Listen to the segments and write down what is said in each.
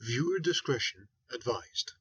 Viewer discretion advised.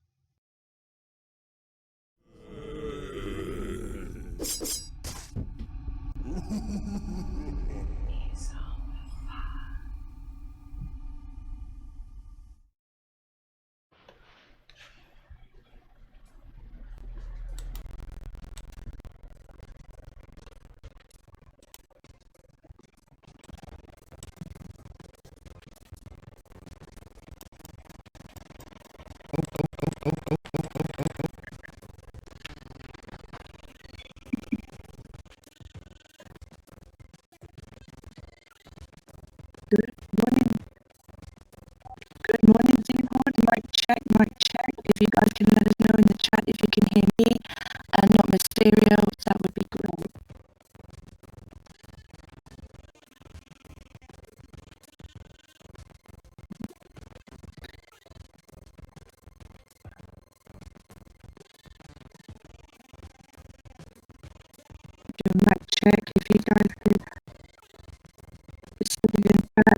Good morning, Z-Pod. Mic check, mic check. If you guys can let us know in the chat if you can hear me and not Mysterio, that would be great. Do a mic check if you guys could.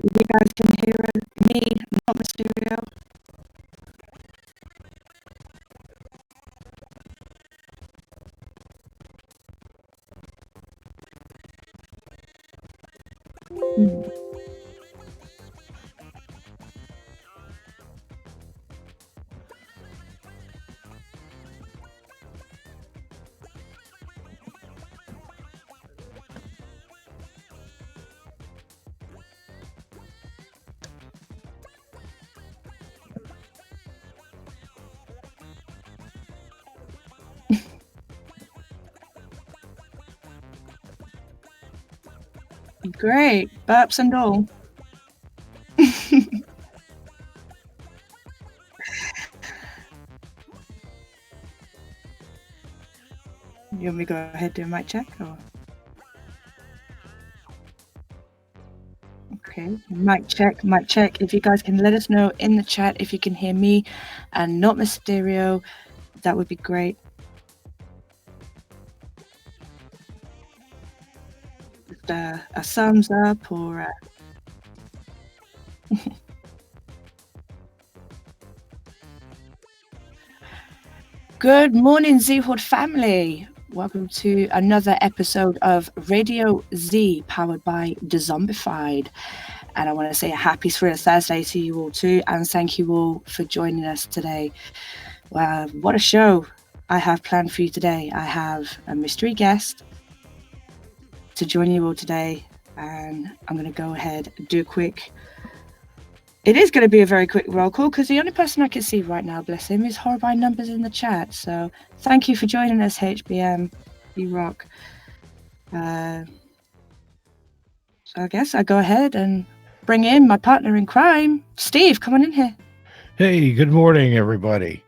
If you guys can hear me, not Mysterio. Great, burps and all. You want me to go ahead and do a mic check? Or? Okay, mic check, mic check. If you guys can let us know in the chat if you can hear me and not Mysterio, that would be great. Just a thumbs up or Good morning, Z-Horde family. Welcome to another episode of Radio Z, powered by Dezombified. And I want to say a happy Thriller Thursday to you all too, and thank you all for joining us today. Wow, what a show I have planned for you today. I have a mystery guest to join you all today, and I'm going to go ahead and do a quick... It is going to be a very quick roll call because the only person I can see right now, bless him, is Horrible Numbers in the chat. So thank you for joining us, HBM. You rock. So I guess I go ahead and bring in my partner in crime, Steve. Come on in here. Hey, good morning, everybody.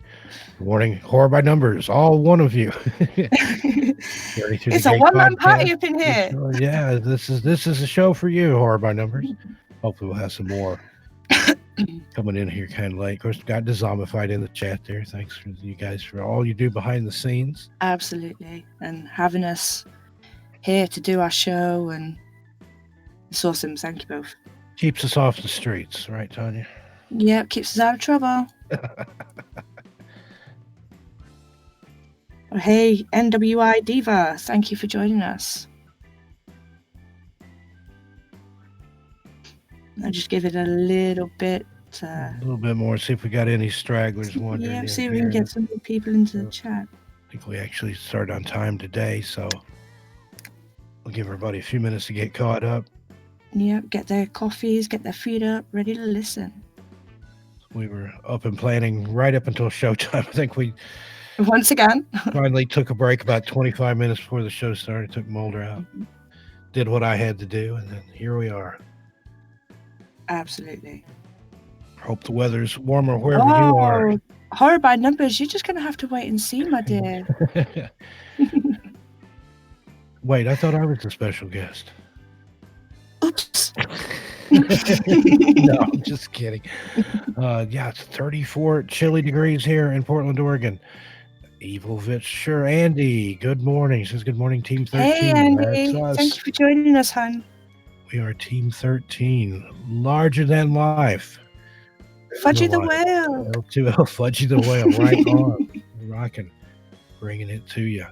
Good morning, Horror by Numbers, all one of you. It's a one-man party up in here. Yeah, this is a show for you, Horror by Numbers. Hopefully we'll have some more coming in here kind of late. Of course, got Dezombified in the chat there. Thanks for you guys for all you do behind the scenes. Absolutely. And having us here to do our show and It's awesome. Thank you both. Keeps us off the streets, right, Tanya? Yeah, keeps us out of trouble. Oh, hey, NWI Diva, thank you for joining us. I'll just give it a little bit. A little bit more, see if we got any stragglers wandering in. Yeah, see if we can get some people into the chat. I think we actually started on time today, so we'll give everybody a few minutes to get caught up. Yeah, get their coffees, get their feet up, ready to listen. We were up and planning right up until showtime. I think we once again finally took a break about 25 minutes before the show started, took Mulder out, did what I had to do, and then here we are. Absolutely. Hope the weather's warmer wherever you are. Horror by numbers, you're just going to have to wait and see, my dear. Wait, I thought I was a special guest. Oops. No, I'm just kidding. Yeah, it's 34 chilly degrees here in Portland, Oregon. Evil Vitch, sure. Andy, good morning. She says good morning, Team 13. Hey, Andy. Thank you for joining us, hon. We are Team 13, larger than life. Fudgy the Whale. L2L, Fudgy the Whale, right on. Rocking, bringing it to you.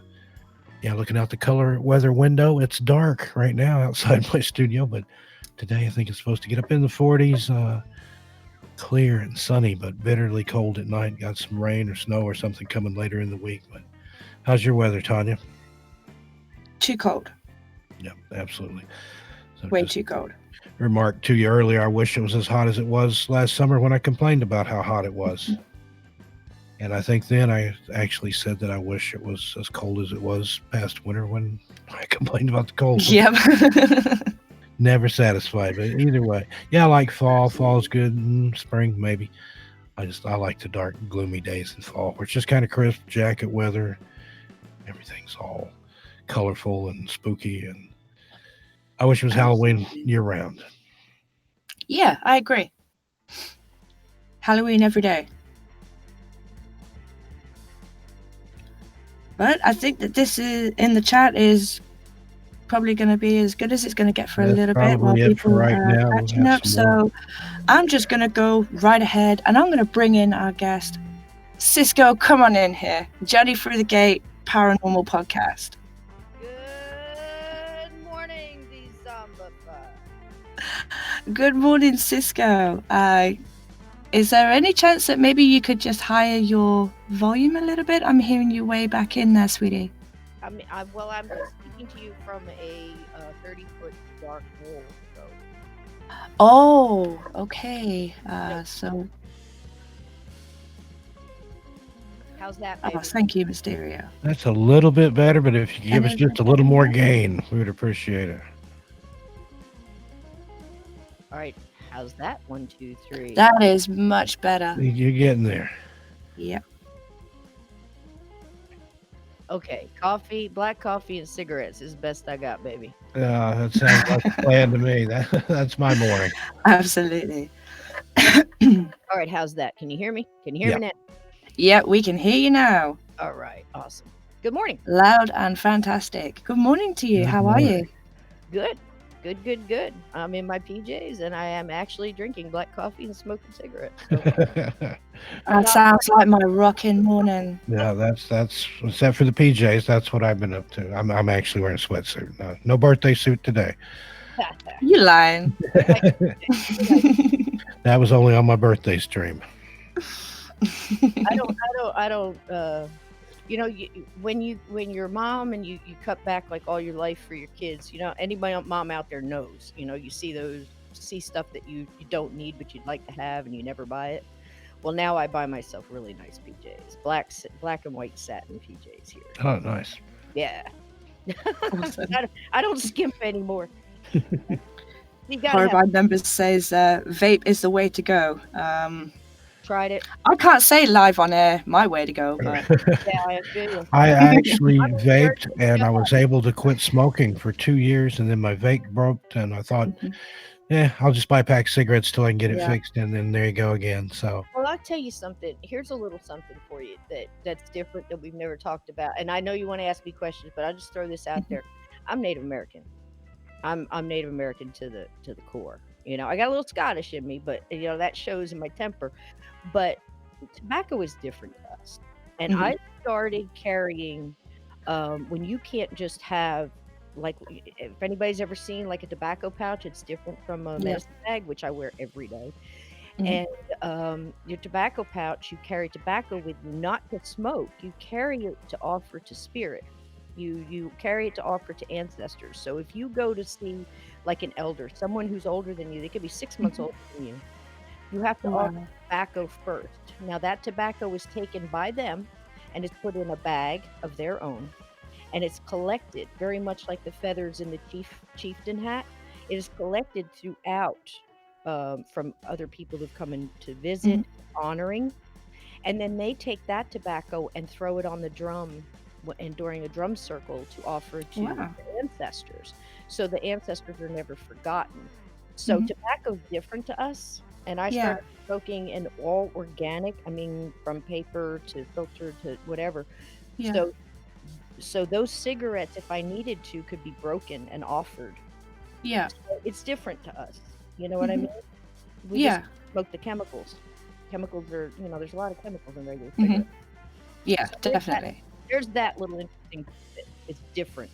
Yeah, looking out the color weather window, it's dark right now outside my studio, but today I think it's supposed to get up in the 40s, clear and sunny, but bitterly cold at night. Got some rain or snow or something coming later in the week. But how's your weather, Tanya? Too cold. Yeah, absolutely. So way too cold. Remarked to you earlier, I wish it was as hot as it was last summer when I complained about how hot it was. And I think then I actually said that I wish it was as cold as it was past winter when I complained about the cold. Yep. Never satisfied, but either way. Yeah, I like fall. Fall's good. Spring, maybe. I like the dark, gloomy days in fall, where it's just kind of crisp, jacket weather. Everything's all colorful and spooky. And I wish it was Halloween year-round. Yeah, I agree. Halloween every day. But I think that this is in the chat is probably going to be as good as it's going to get for a little bit while people are catching up. So I'm just going to go right ahead and I'm going to bring in our guest. Cisco, come on in here. Journey Through the Gate Paranormal Podcast. Good morning, Dezombified. Good morning, Cisco. Is there any chance that maybe you could just higher your volume a little bit? I'm hearing you way back in there, sweetie. I'm speaking to you from a 30-foot dark hole. So. Oh, okay. So. How's that? Oh, thank you, Mysterio. That's a little bit better, but if you give us just a little more gain, we would appreciate it. All right. How's that? 1, 2, 3. That is much better. You're getting there. Yep. Okay. Coffee, black coffee, and cigarettes is the best I got, baby. That sounds like a plan to me. That's my morning. Absolutely. All right. How's that? Can you hear me? Can you hear me now? Yeah, we can hear you now. All right. Awesome. Good morning. Loud and fantastic. Good morning to you. How are you? Good. Good. I'm in my PJs and I am actually drinking black coffee and smoking cigarettes. So. That sounds like my rocking morning. Yeah, that's except for the PJs. That's what I've been up to. I'm actually wearing a sweatsuit. No birthday suit today. You lying? That was only on my birthday stream. I don't. When you're mom and you cut back like all your life for your kids, anybody mom out there knows, you see stuff that you don't need but you'd like to have and you never buy it. Well, now I buy myself really nice PJs, black and white satin PJs here. Oh, nice. Yeah. Awesome. I don't skimp anymore. Horrified Numbers says vape is the way to go. Tried it. I can't say live on air my way to go, but I actually vaped and I was able to quit smoking for 2 years, and then my vape broke, and I thought, I'll just buy a pack of cigarettes till I can get it fixed, and then there you go again. So well, I'll tell you something. Here's a little something for you that's different that we've never talked about, and I know you want to ask me questions, but I'll just throw this out there. I'm Native American. I'm Native American to the core. You know, I got a little Scottish in me, but you know that shows in my temper. But tobacco is different to us, and Mhm. I started carrying when you can't just have like if anybody's ever seen like a tobacco pouch, it's different from a Yeah. medicine bag, which I wear every day. Mhm. And your tobacco pouch, you carry tobacco with you, not to smoke. You carry it to offer to spirit. You carry it to offer to ancestors. So if you go to see like an elder, someone who's older than you, they could be 6 months older than you have to offer Wow. tobacco first. Now that tobacco is taken by them and it's put in a bag of their own, and it's collected very much like the feathers in the chieftain hat. It is collected throughout from other people who've come in to visit, Mhm. honoring, and then they take that tobacco and throw it on the drum and during a drum circle to offer to Wow. the ancestors. So the ancestors are never forgotten. So Mhm. tobacco's different to us. And I Yeah. started smoking an all organic, I mean, from paper to filter to whatever. Yeah. So those cigarettes, if I needed to, could be broken and offered. Yeah. So it's different to us. You know what I Mhm. mean? We just Yeah. smoke the chemicals. Chemicals are, you know, there's a lot of chemicals in regular Mhm. cigarettes. Yeah, So definitely. there's that little interesting bit. It's different.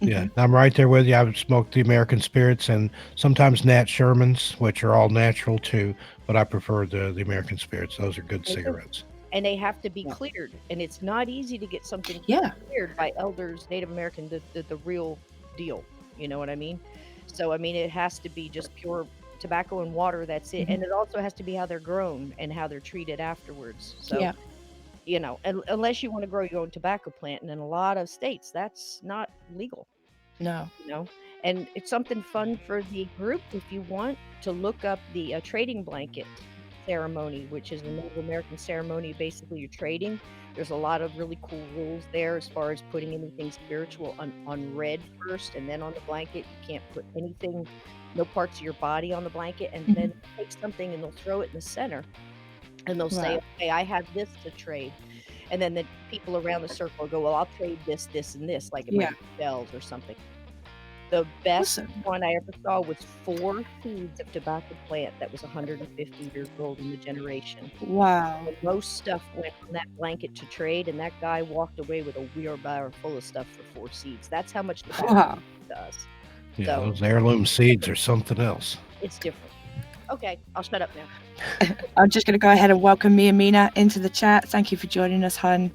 Yeah, Mhm. I'm right there with you. I've smoked the American Spirits and sometimes Nat Shermans, which are all natural too, but I prefer the American Spirits. Those are good Me too. cigarettes. And they have to be Yeah. cleared. And it's not easy to get something Yeah. cleared by elders, Native American, the real deal. You know what I mean? So, I mean, it has to be just pure tobacco and water. That's it. Mhm. And it also has to be how they're grown and how they're treated afterwards. So, Yeah. you know, unless you want to grow your own tobacco plant. And in a lot of states, that's not legal. No. You know, and it's something fun for the group if you want to look up the trading blanket ceremony, which is a Native American ceremony. Basically, you're trading. There's a lot of really cool rules there as far as putting anything spiritual on red first and then on the blanket. You can't put anything, no parts of your body on the blanket, and then take something and they'll throw it in the center and they'll say, Wow. okay, I have this to trade. And then the people around the circle go, well, I'll trade this, this, and this, like it Yeah. might be shells or something. The best Awesome. one I ever saw was 4 seeds of tobacco plant that was 150 years old in the generation. Wow. And most stuff went on that blanket to trade, and that guy walked away with a wheelbarrow full of stuff for 4 seeds. That's how much tobacco Wow. does. Yeah, So those heirloom seeds are something else. it's different. Okay, I'll shut up now. I'm just going to go ahead and welcome Mia Mina into the chat. Thank you for joining us, hun.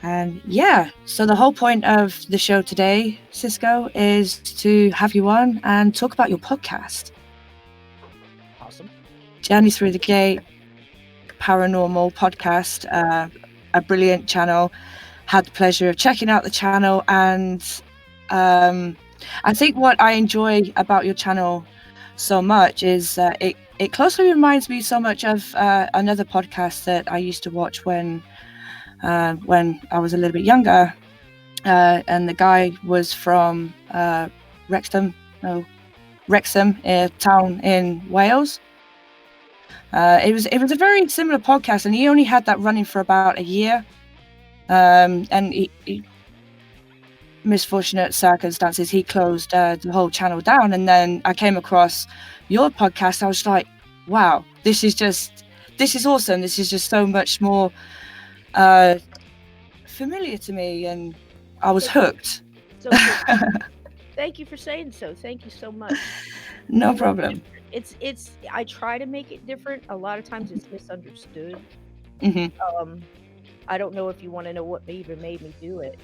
And yeah, so the whole point of the show today, Cisco, is to have you on and talk about your podcast. Awesome. Journey Through the Gate, Paranormal podcast, a brilliant channel. Had the pleasure of checking out the channel, and I think what I enjoy about your channel so much is it closely reminds me so much of another podcast that I used to watch when I was a little bit younger, and the guy was from Wrexham, a town in Wales. It was a very similar podcast, and he only had that running for about a year. And he misfortunate circumstances, he closed the whole channel down. And then I came across your podcast. I was like, wow, this is awesome. This is just so much more familiar to me, and I was hooked. So thank you for saying so. Thank you so much. No problem. It's I try to make it different. A lot of times it's misunderstood. Mm-hmm. I don't know if you want to know what even made me do it.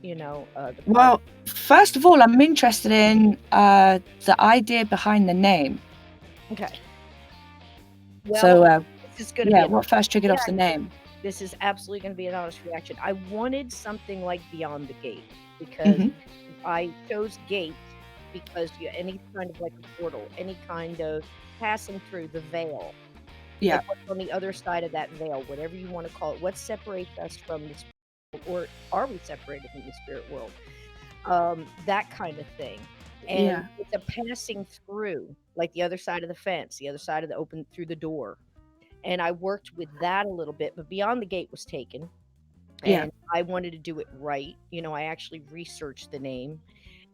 You know, well, first of all, I'm interested in the idea behind the name. Okay. Well, so this is going to be what first triggered off the name? This is absolutely going to be an honest reaction. I wanted something like Beyond the Gate because I chose gate because any kind of like a portal, any kind of passing through the veil. Yeah. Like what's on the other side of that veil, whatever you want to call it. What separates us from the spirit world, or are we separated from the spirit world? That kind of thing. And it's a passing through, like the other side of the fence, the other side of the open through the door. And I worked with that a little bit, but Beyond the Gate was taken. And I wanted to do it right. You know, I actually researched the name.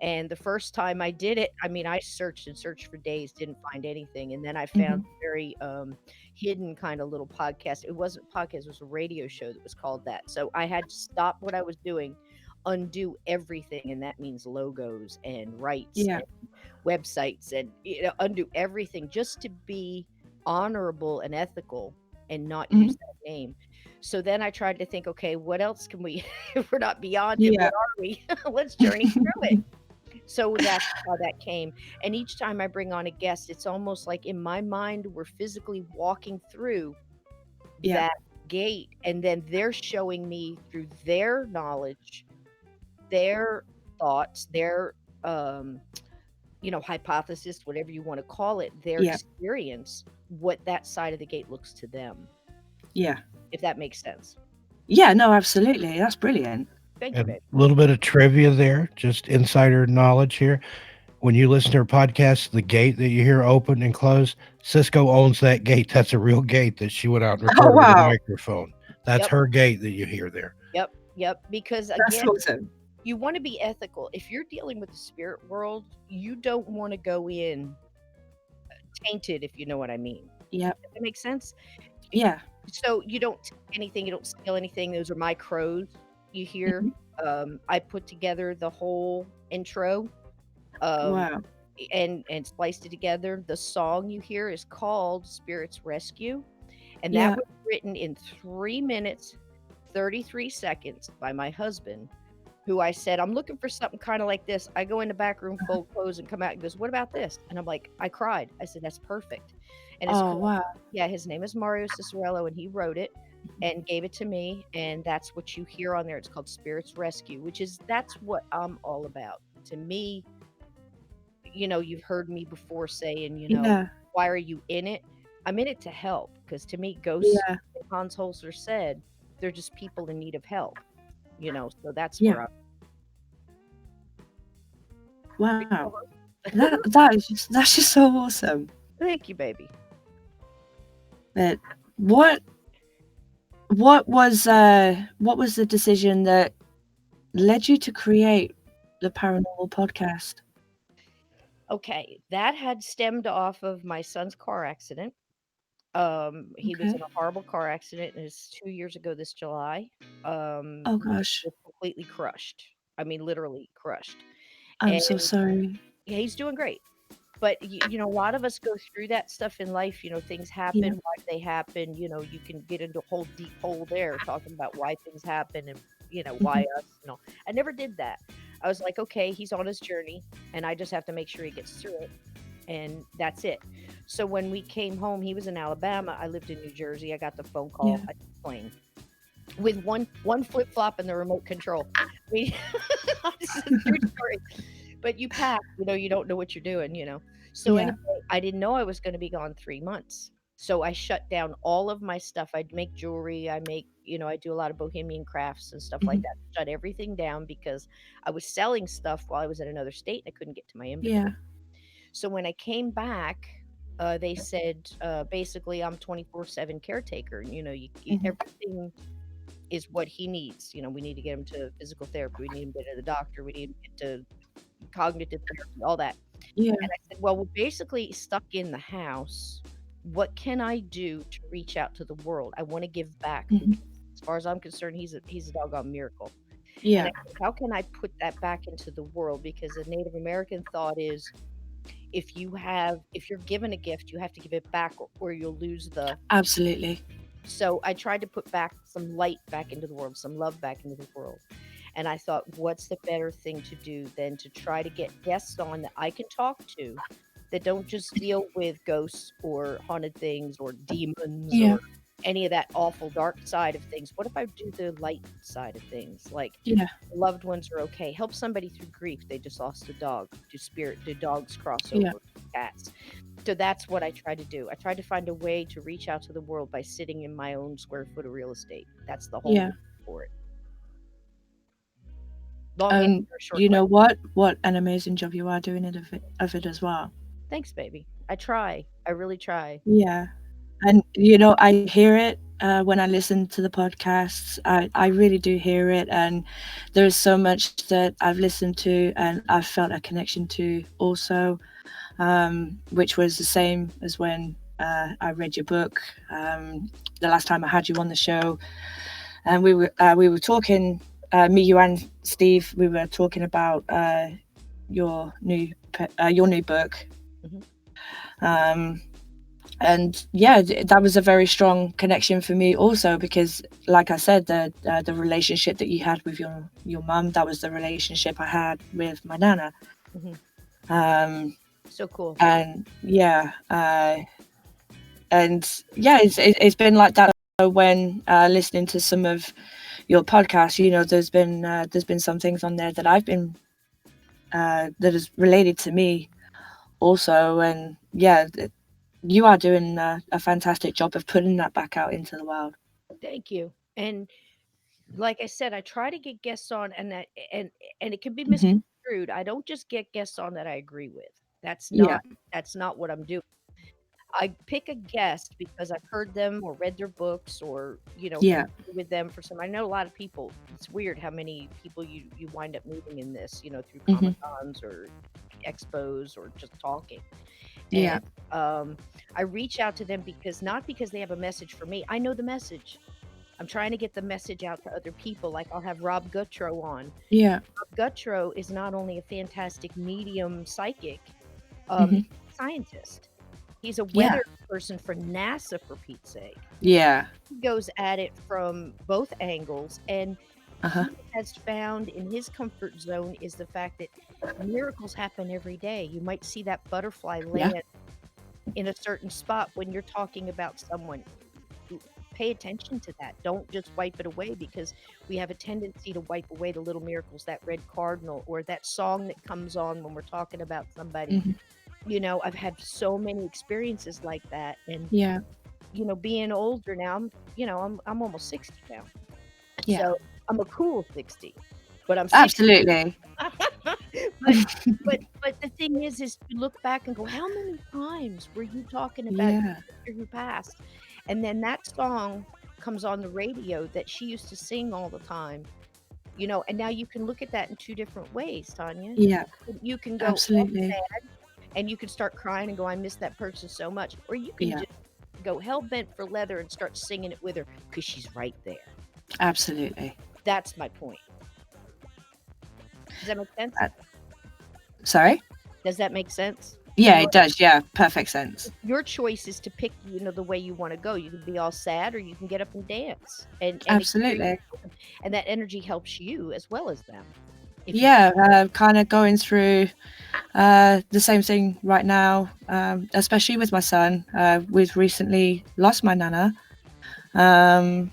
And the first time I did it, I mean, I searched and searched for days, didn't find anything. And then I found a very hidden kind of little podcast. It wasn't a podcast, it was a radio show that was called that. So I had to stop what I was doing, undo everything. And that means logos and rights Yeah. and websites and undo everything just to be honorable and ethical and not use that name. So then I tried to think, okay, what else can we, if we're not beyond it, Yeah. what are we? Let's journey through it. So that's how that came. And each time I bring on a guest, it's almost like in my mind, we're physically walking through Yeah. that gate. And then they're showing me through their knowledge, their thoughts, their, hypothesis, whatever you want to call it, their Yeah. experience, what that side of the gate looks to them, Yeah. if that makes sense. Yeah, no, absolutely. That's brilliant. Thank you, And babe. a little bit of trivia there, just insider knowledge here. When you listen to her podcast, the gate that you hear open and close, Cisco owns that gate. That's a real gate that she went out and recorded with a wow. microphone. That's Yep. her gate that you hear there. Yep. Because That's again, awesome. you want to be ethical. If you're dealing with the spirit world, you don't want to go in tainted, if you know what I mean. Yep. Does that make sense? Yeah. So you don't take anything, you don't steal anything. Those are my crows you hear. I put together the whole intro Wow. and spliced it together. The song you hear is called Spirits Rescue, and Yeah. that was written in 3 minutes 33 seconds by my husband, who I said, I'm looking for something kind of like this. I go in the back room, fold clothes, and come out and goes, what about this? And I'm like, I cried. I said, that's perfect. And it's Oh, called, wow. yeah, his name is Mario Cicerello, and he wrote it and gave it to me. And that's what you hear on there. It's called Spirits Rescue, that's what I'm all about. To me, you've heard me before saying, Yeah. why are you in it? I'm in it to help, because to me, ghosts, Yeah. like Hans Holzer said, they're just people in need of help, so that's Yeah. where I'm. Wow. That's just so awesome. Thank you, baby. But what was the decision that led you to create the Paranormal podcast? Okay, that had stemmed off of my son's car accident. He was in a horrible car accident, and it's 2 years ago this July. Oh gosh, Was completely crushed. I mean, literally crushed. I'm so And sorry. yeah, he's doing great. But a lot of us go through that stuff in life. Things happen, Yeah. why they happen. You can get into a whole deep hole there talking about why things happen and why us. I never did that. I was like, okay, he's on his journey, and I just have to make sure he gets through it, and that's it. So when we came home, he was in Alabama. I lived in New Jersey. I got the phone call. Yeah. I took the plane with one flip flop and the remote control. This is a true story. But you pack, you don't know what you're doing, So Yeah. anyway, I didn't know I was going to be gone 3 months. So I shut down all of my stuff. I'd make jewelry. I do a lot of bohemian crafts and stuff like that. Shut everything down because I was selling stuff while I was in another state and I couldn't get to my inventory. Yeah. So when I came back, they said, basically, I'm 24/7 caretaker. Everything is what he needs. We need to get him to physical therapy. We need him to get to the doctor. We need him to get to cognitive therapy, all that. Yeah. And I said, well, we're basically stuck in the house. What can I do to reach out to the world? I want to give back. Because as far as I'm concerned, he's a doggone miracle. Yeah. And I said, how can I put that back into the world? Because the Native American thought is, if you're given a gift, you have to give it back, or you'll lose the. Absolutely. So I tried to put back some light back into the world, some love back into the world. And I thought, what's the better thing to do than to try to get guests on that I can talk to, that don't just deal with ghosts or haunted things or demons or any of that awful dark side of things. What if I do the light side of things? Like, loved ones are okay. Help somebody through grief. They just lost a dog. Do dogs cross over cats? So that's what I tried to do. I tried to find a way to reach out to the world by sitting in my own square foot of real estate. That's the whole reason for it. You know what an amazing job you are doing of it as well. Thanks, baby. I try. I really try. Yeah. And I hear it when I listen to the podcasts. I really do hear it, and there's so much that I've listened to and I've felt a connection to also, which was the same as when I read your book the last time I had you on the show, and we were talking, me, you, and Steve. We were talking about your new book. And yeah, that was a very strong connection for me also, because like I said, the relationship that you had with your mum, that was the relationship I had with my nana. So cool. And yeah, it's been like that when listening to some of your podcasts. You know, there's been some things on there that I've been that is related to me also, and yeah, you are doing a fantastic job of putting that back out into the world. Thank you. And like I said, I try to get guests on, and it can be Mhm. misconstrued. I don't just get guests on that I agree with. That's Yeah. not what I'm doing. I pick a guest because I've heard them or read their books, or Yeah. with them for some. I know a lot of people. It's weird how many people you wind up meeting in this, through Mhm. Comic-Cons or expos or just talking. Yeah. And I reach out to them not because they have a message for me. I know the message. I'm trying to get the message out to other people. Like, I'll have Rob Guttrow on. Yeah. Rob Guttrow is not only a fantastic medium psychic, Mhm. scientist. He's a Yeah. weather person for NASA, for Pete's sake. Yeah. He goes at it from both angles, and Uh-huh. he has found in his comfort zone is the fact that miracles happen every day. You might see that butterfly Yeah. land in a certain spot when you're talking about someone. Pay attention to that. Don't just wipe it away, because we have a tendency to wipe away the little miracles, that red cardinal or that song that comes on when we're talking about somebody. Mhm. I've had so many experiences like that, and Yeah. being older now, I'm almost 60 now. Yeah. So I'm a cool 60, but I'm 60. Absolutely. but the thing is you look back and go, how many times were you talking about your Yeah. sister who passed? And then that song comes on the radio that she used to sing all the time, and now you can look at that in two different ways, Tanya. Yeah. You can go all Absolutely. sad, and you can start crying and go, I miss that person so much. Or you can Yeah. just go hell bent for leather and start singing it with her, because she's right there. Absolutely. That's my point. Does that make sense? Sorry? Does that make sense? Yeah, it does. Yeah, perfect sense. Your choice is to pick, the way you want to go. You can be all sad, or you can get up and dance. And Absolutely. and that energy helps you as well as them. Yeah, kind of going through the same thing right now, especially with my son. We've recently lost my nana, and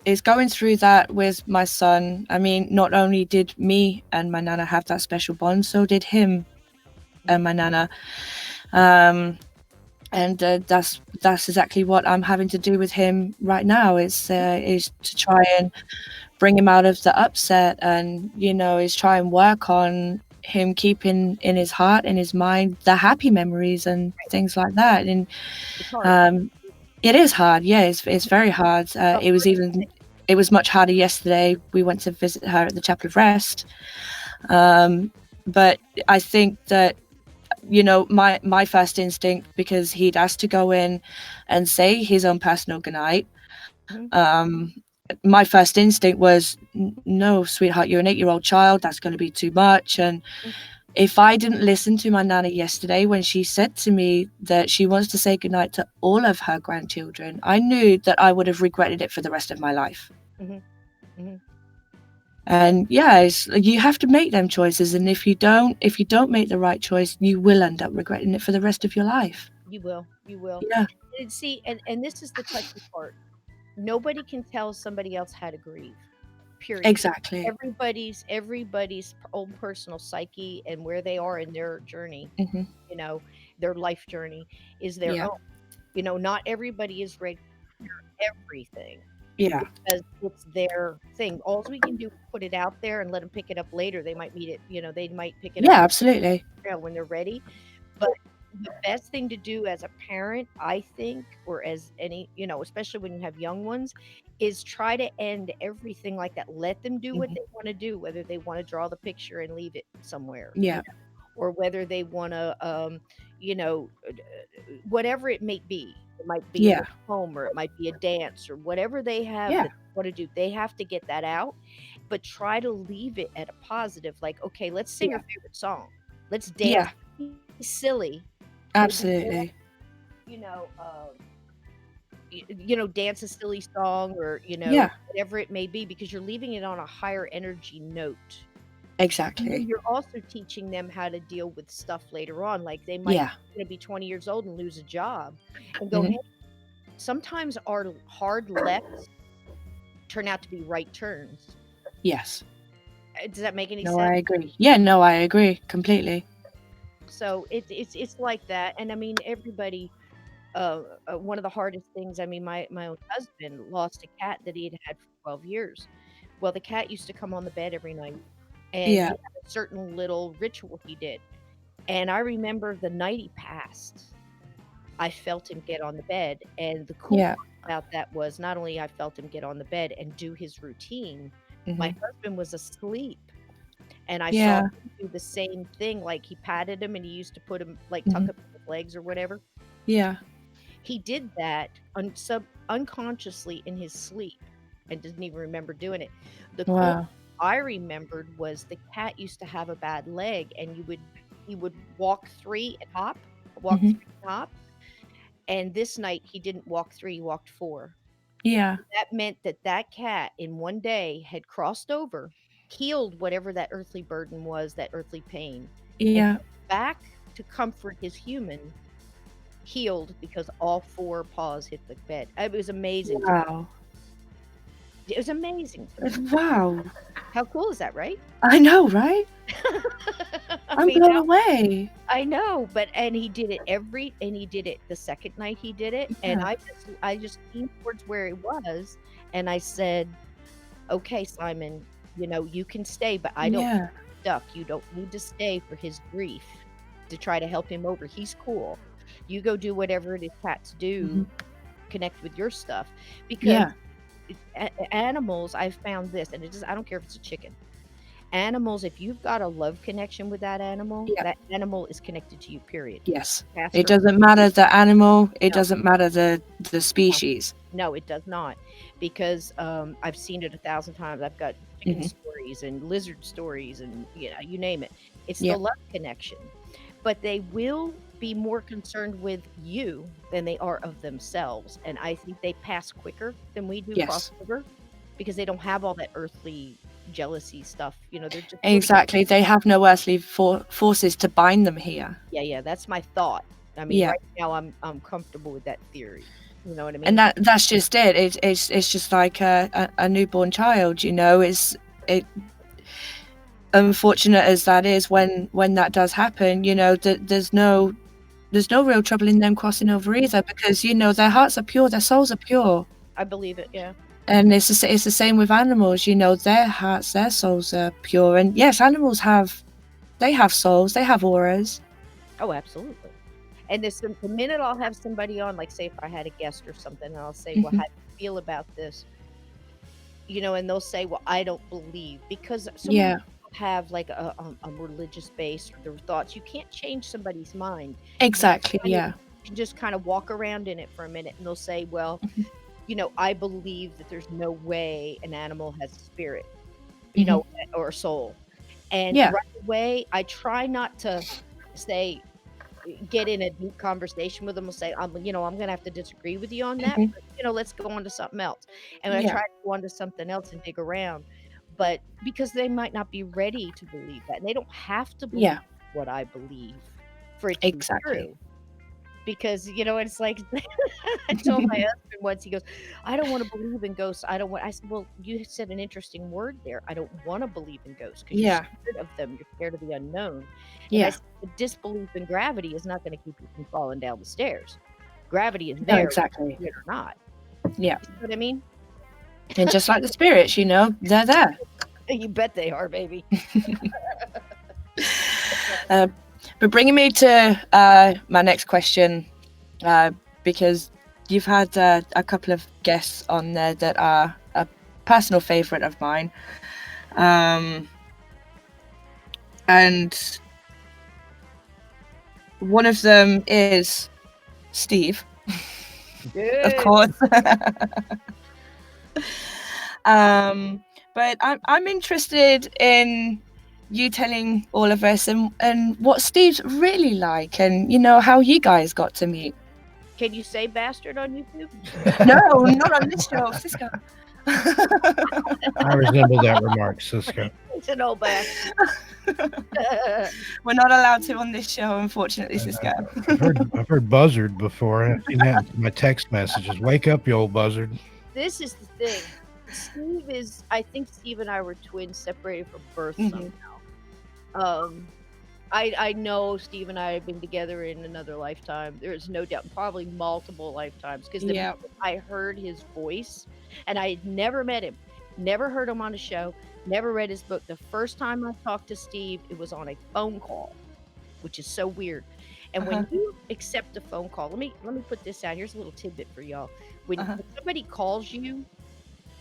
it's going through that with my son. I mean, not only did me and my nana have that special bond, so did him and my nana. And that's exactly what I'm having to do with him right now. Is to try and bring him out of the upset, and is try and work on him keeping in his heart, in his mind, the happy memories and things like that. And it is hard. Yeah, it's very hard. It was much harder yesterday. We went to visit her at the Chapel of Rest, but I think that my first instinct, because he'd asked to go in and say his own personal goodnight, my first instinct was, no, sweetheart, you're an 8-year-old child, that's going to be too much. And if I didn't listen to my nana yesterday when she said to me that she wants to say goodnight to all of her grandchildren, I knew that I would have regretted it for the rest of my life. And yeah, you have to make them choices, and if you don't make the right choice, you will end up regretting it for the rest of your life. You will. Yeah. And see, and this is the touchy part. Nobody can tell somebody else how to grieve. Period. Exactly. Everybody's own personal psyche and where they are in their journey, their life journey is their own. Not everybody is ready for everything. Yeah. Because it's their thing. All we can do is put it out there and let them pick it up later. They might meet it, they might pick it up. Yeah, absolutely. When they're ready. But the best thing to do as a parent, I think, or as any, especially when you have young ones, is try to end everything like that. Let them do what Mhm. they want to do, whether they want to draw the picture and leave it somewhere, Yeah. or whether they want to, whatever it may be. It might be a Yeah. little poem, or it might be a dance, or whatever they have Yeah. that they want to do. They have to get that out, but try to leave it at a positive. Like, okay, let's sing Yeah. our favorite song. Let's dance. Yeah. Be silly. Absolutely. You know, dance a silly song, or Yeah. whatever it may be, because you're leaving it on a higher energy note. Exactly. You're also teaching them how to deal with stuff later on. Like, they might Yeah. be 20 years old and lose a job, and go, Mhm. hey, sometimes our hard lefts turn out to be right turns. Yes. Does that make any No, sense? I agree. Yeah, no, I agree completely. So it's like that. And I mean, everybody, one of the hardest things, I mean, my own husband lost a cat that he had had for 12 years. Well, the cat used to come on the bed every night, and he Yeah. had a certain little ritual he did. And I remember the night he passed, I felt him get on the bed. And the cool Yeah. part about that was, not only I felt him get on the bed and do his routine, my Mhm. husband was asleep. And I saw Yeah. him do the same thing. Like, he patted him, and he used to put him, like, tuck Mhm. up his legs or whatever. Yeah. He did that unconsciously in his sleep, and didn't even remember doing it. The cool Wow. I remembered was the cat used to have a bad leg, and he would walk 3 and hop, walk Mhm. 3 and hop. And this night he didn't walk 3, he walked 4. Yeah. That meant that that cat in one day had crossed over, healed whatever that earthly burden was, that earthly pain, and Yeah. back to comfort his human, healed, because all 4 paws hit the bed. It was amazing to me. Wow. It was amazing to me. Wow. How cool is that, right? I know, right? I I'm mean, blown away. I know, and he did it the second night he did it, and Yeah. I just leaned towards where he was, and I said, "Okay, Simon, you can stay, but I don't Yeah. want you stuck. You don't need to stay for his grief to try to help him over. He's cool. You go do whatever it is cats do, Mhm. connect with your stuff." Because Yeah. animals, I've found this, and I don't care if it's a chicken. Animals, if you've got a love connection with that animal, Yeah. that animal is connected to you, period. Yes. Cats It are- doesn't matter the animal. It No. doesn't matter the species. No, it does not, because I've seen it 1,000 times. I've got chicken Mhm. stories and lizard stories, and you name it. It's Yeah. the love connection. But they will be more concerned with you than they are of themselves, and I think they pass quicker than we do Yes. crossover, because they don't have all that earthly jealousy stuff. They're just Exactly. They have no earthly forces to bind them here. Yeah, that's my thought. I mean, Yeah. right now I'm comfortable with that theory. You know what I mean? And that's just it. It's just like a newborn child. It unfortunate as that is, when that does happen, there's no real trouble in them crossing over either, because their hearts are pure, their souls are pure. I believe it. Yeah. And it's the same with animals. Their hearts, their souls are pure. And yes, animals have souls, they have auras. Oh, absolutely. And the minute I'll have somebody on, like, say if I had a guest or something, and I'll say, "Well, Mhm. how do you feel about this?" And they'll say, "Well, I don't believe," because so many Yeah, people have like a religious base, or their thoughts. You can't change somebody's mind. exactly. And Yeah. you can just kind of walk around in it for a minute, and they'll say, "Well, Mhm. I believe that there's no way an animal has a spirit, Mhm. or a soul." And Yeah. right away, I try not to say, get in a deep conversation with them. Will say, I'm gonna have to disagree with you on that. Mhm. But, let's go on to something else. And I Yeah. try to go on to something else and dig around, but because they might not be ready to believe that, and they don't have to believe Yeah. what I believe for it to be Exactly. true. Because it's like, I told my husband once, he goes, "I don't want to believe in ghosts. I don't want." I said, "Well, you said an interesting word there. I don't want to believe in ghosts, because Yeah. you're scared of them. You're scared of the unknown." And I Yeah. said, "The disbelief in gravity is not going to keep you from falling down the stairs. Gravity is No, there, exactly. believe it or not." Yeah. You know what I mean? And just like the spirits, they're there. You bet they are, baby. But bringing me to my next question, because you've had a couple of guests on there that are a personal favorite of mine. And one of them is Steve, of course. But I'm interested in you telling all of us and what Steve's really like, and how you guys got to meet. Can you say bastard on YouTube? No, not on this show, Cisco. I resemble that remark, Cisco. It's an old bastard. We're not allowed to on this show, unfortunately, Cisco. I've heard buzzard before. I've seen that in my text messages. Wake up, you old buzzard. This is the thing. I think Steve and I were twins separated from birth somehow. I know Steve and I have been together in another lifetime. There's no doubt, probably multiple lifetimes, because I heard his voice, and I had never met him, never heard him on a show, never read his book. The first time I talked to Steve, it was on a phone call, which is so weird. And when you accept a phone call, let me put this out. Here's a little tidbit for y'all. When somebody calls you,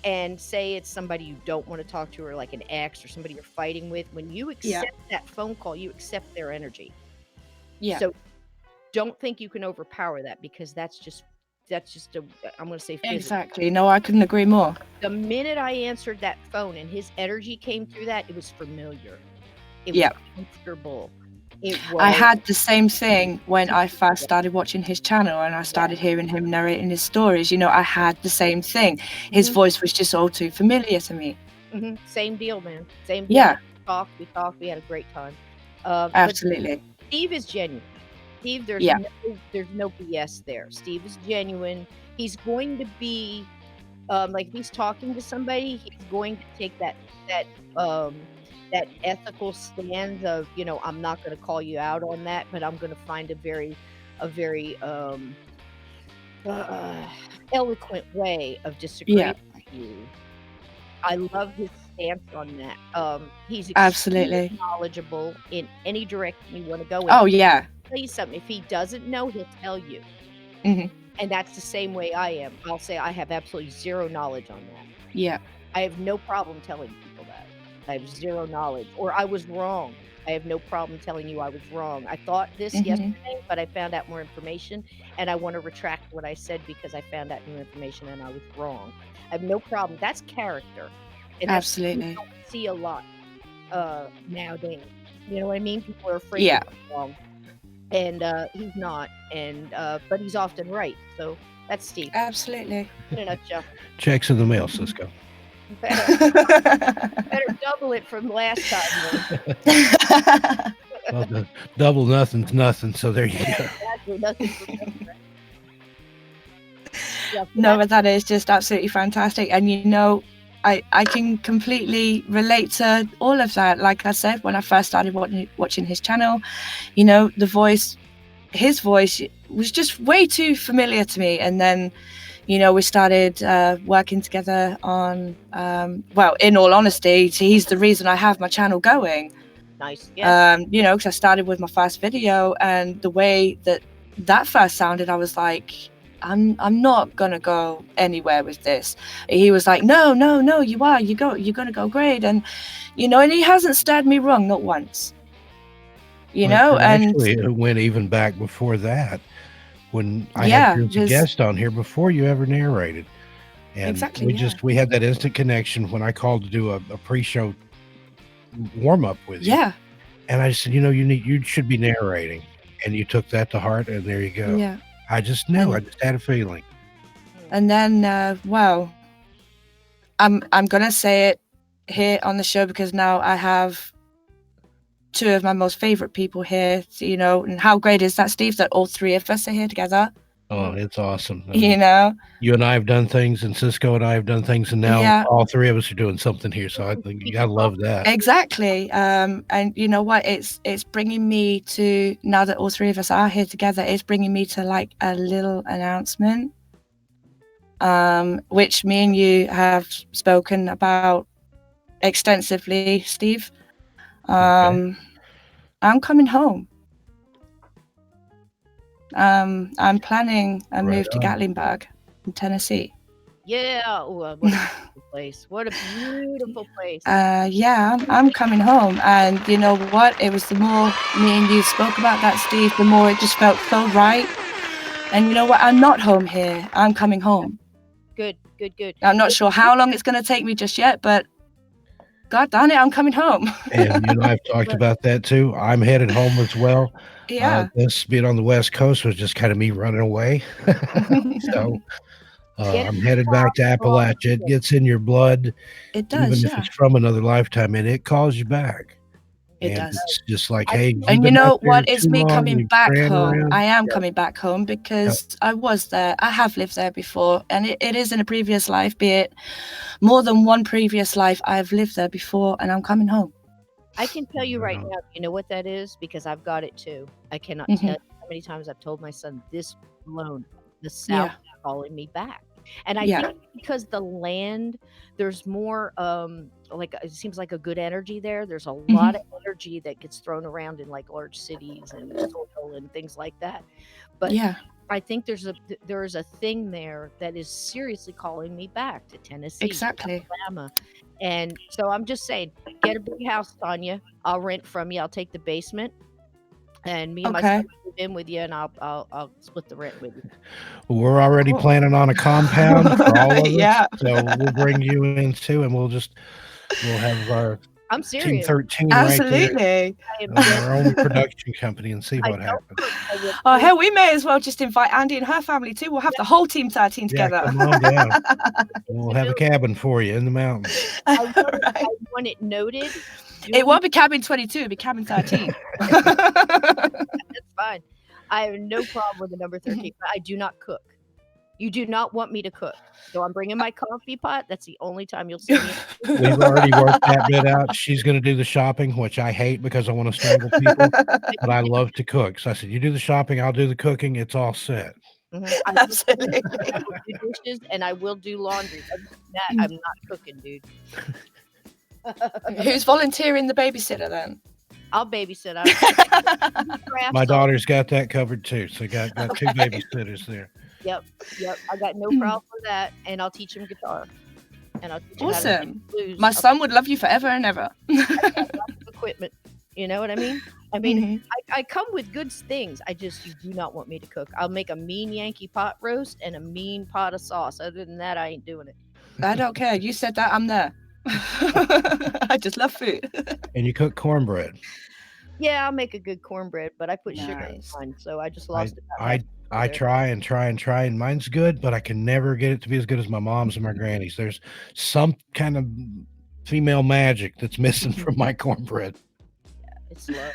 and say it's somebody you don't want to talk to, or like an ex or somebody you're fighting with, when you accept that phone call, you accept their energy. Yeah. So don't think you can overpower that, because that's just I'm going to say physical. Exactly. No, I couldn't agree more. The minute I answered that phone and his energy came through that, it was familiar. It was comfortable. I had the same thing when I first started watching his channel and I started hearing him narrating his stories. I had the same thing. His voice was just all too familiar to me. Same deal, man. Same deal. Yeah. We talked. We had a great time. Absolutely. Steve is genuine. Steve, there's no BS there. Steve is genuine. He's going to be like, if he's talking to somebody, he's going to take that ethical stand of, I'm not going to call you out on that, but I'm going to find a very eloquent way of disagreeing with you. I love his stance on that. He's absolutely knowledgeable in any direction you want to go in. Oh yeah. I'll tell you something. If he doesn't know, he'll tell you. And that's the same way I am. I'll say I have absolutely zero knowledge on that. Yeah. I have no problem telling people that. I have zero knowledge, or I was wrong. I have no problem telling you I was wrong. I thought this yesterday, but I found out more information, and I want to retract what I said because I found out new information and I was wrong. I have no problem. That's character. And absolutely. I don't see a lot nowadays. You know what I mean? People are afraid to be wrong. And he's not. And but he's often right. So that's Steve. Absolutely. In a nutshell. Checks in the mail, Cisco. Better double it from last time. Well, double nothing's nothing, so there you go. Exactly, nothing's nothing. No, but that is just absolutely fantastic. And I can completely relate to all of that. Like I said, when I first started watching his channel, his voice was just way too familiar to me. And then we started working together on, in all honesty, he's the reason I have my channel going. Nice. Yeah. Because I started with my first video, and the way that first sounded, I was like, I'm not going to go anywhere with this. He was like, no, you are. You're going to go great. And, and he hasn't stared me wrong, not once. And actually, it went even back before that. When I had you as a guest on here before you ever narrated. And exactly, we had that instant connection when I called to do a pre-show warm-up with you. Yeah. And I said, you should be narrating. And you took that to heart, and there you go. Yeah. I just knew. I just had a feeling. And then, I'm going to say it here on the show, because now I have two of my most favorite people here, and how great is that, Steve, that all three of us are here together? Oh, it's awesome. You and I have done things, and Cisco and I have done things, and now all three of us are doing something here. So I think you gotta love that. Exactly. And you know what? It's bringing me to, now that all three of us are here together, it's bringing me to like a little announcement, which me and you have spoken about extensively, Steve. I'm coming home. I'm planning a Right move to on. Gatlinburg in Tennessee. Yeah. Oh, what a beautiful place. What a beautiful place. Yeah, I'm coming home. And you know what? It was the more me and you spoke about that, Steve, the more it just felt so right. And you know what? I'm not home here. I'm coming home. Good, good, good. I'm not sure how long it's going to take me just yet, but God darn it, I'm coming home. And you know, I've talked about that too. I'm headed home as well. Yeah. This being on the West Coast was just kind of me running away. So I'm headed back to Appalachia. It gets in your blood, It does, even if yeah. it's from another lifetime, and it calls you back. It And does. it's just like, hey, you've And you been know out there what? It's too me long, coming you've back ran home. around. I am Yeah. coming back home because I was there. I have lived there before, and it is in a previous life, be it more than one previous life. I've lived there before, and I'm coming home. I can tell you right Right on. now, you know what that is? Because I've got it too. I cannot Mhm. tell you how many times I've told my son this alone, the South Yeah. is calling me back. And I Yeah. think because the land, there's more like it seems like a good energy there. There's a lot of energy that gets thrown around in like large cities and soil and things like that. But Yeah. I think there is a thing there that is seriously calling me back to Tennessee, Exactly. Alabama. And so I'm just saying, get a big house, Tanya. I'll rent from you. I'll take the basement, and me and my Okay. son will move in with you, and I'll split the rent with you. We're already Cool. planning on a compound for all of us. Yeah. So we'll bring you in too, and we'll have our I'm Team serious. 13 right there, Absolutely. I am our own production company, and see I what don't happens. cook. I will Oh, cook. hell, we may as well just invite Andy and her family too. We'll have the whole Team 13 Yeah, together. come on down. We'll have a cabin for you in the mountains. I Right. want it noted. It won't be cabin 22, it'll be cabin 13. That's fine. I have no problem with the number 13, but I do not cook. You do not want me to cook. So I'm bringing my coffee pot. That's the only time you'll see me. We've already worked that bit out. She's going to do the shopping, which I hate because I want to strangle people, but I love to cook. So I said, you do the shopping, I'll do the cooking. It's all set. Absolutely. I will do dishes and I will do laundry. Other than that, I'm not cooking, dude. Who's volunteering the babysitter then? I'll babysit. My daughter's got that covered too. So got two babysitters there. Yep. I got no problem with that, and I'll teach him guitar. And I'll teach him how to play Awesome. blues. My son would love you forever and ever. Equipment. You know what I mean? I mean, I come with good things. You do not want me to cook. I'll make a mean Yankee pot roast and a mean pot of sauce. Other than that, I ain't doing it. I don't care. You said that, I'm there. I just love food. And you cook cornbread. Yeah, I'll make a good cornbread, but I put sugar in mine, so I just lost it. I try, and mine's good, but I can never get it to be as good as my mom's and my granny's. There's some kind of female magic that's missing from my cornbread. Yeah, it's love.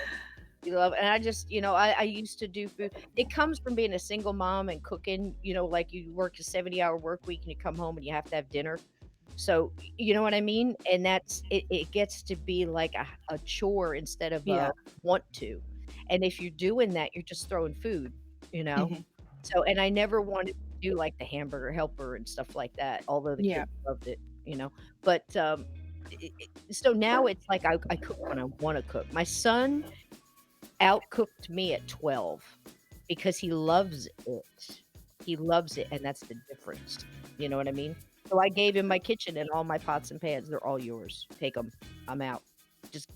You love, and I just, I used to do food. It comes from being a single mom and cooking, like you work a 70-hour work week and you come home and you have to have dinner. So, you know what I mean? And that's, it gets to be like a chore instead of a want to. And if you're doing that, you're just throwing food, So, and I never wanted to do like the hamburger helper and stuff like that, although the kids loved it, But so now it's like I cook when I want to cook. My son outcooked me at 12 because he loves it. He loves it, and that's the difference. You know what I mean? So I gave him my kitchen and all my pots and pans. They're all yours. Take them. I'm out. Just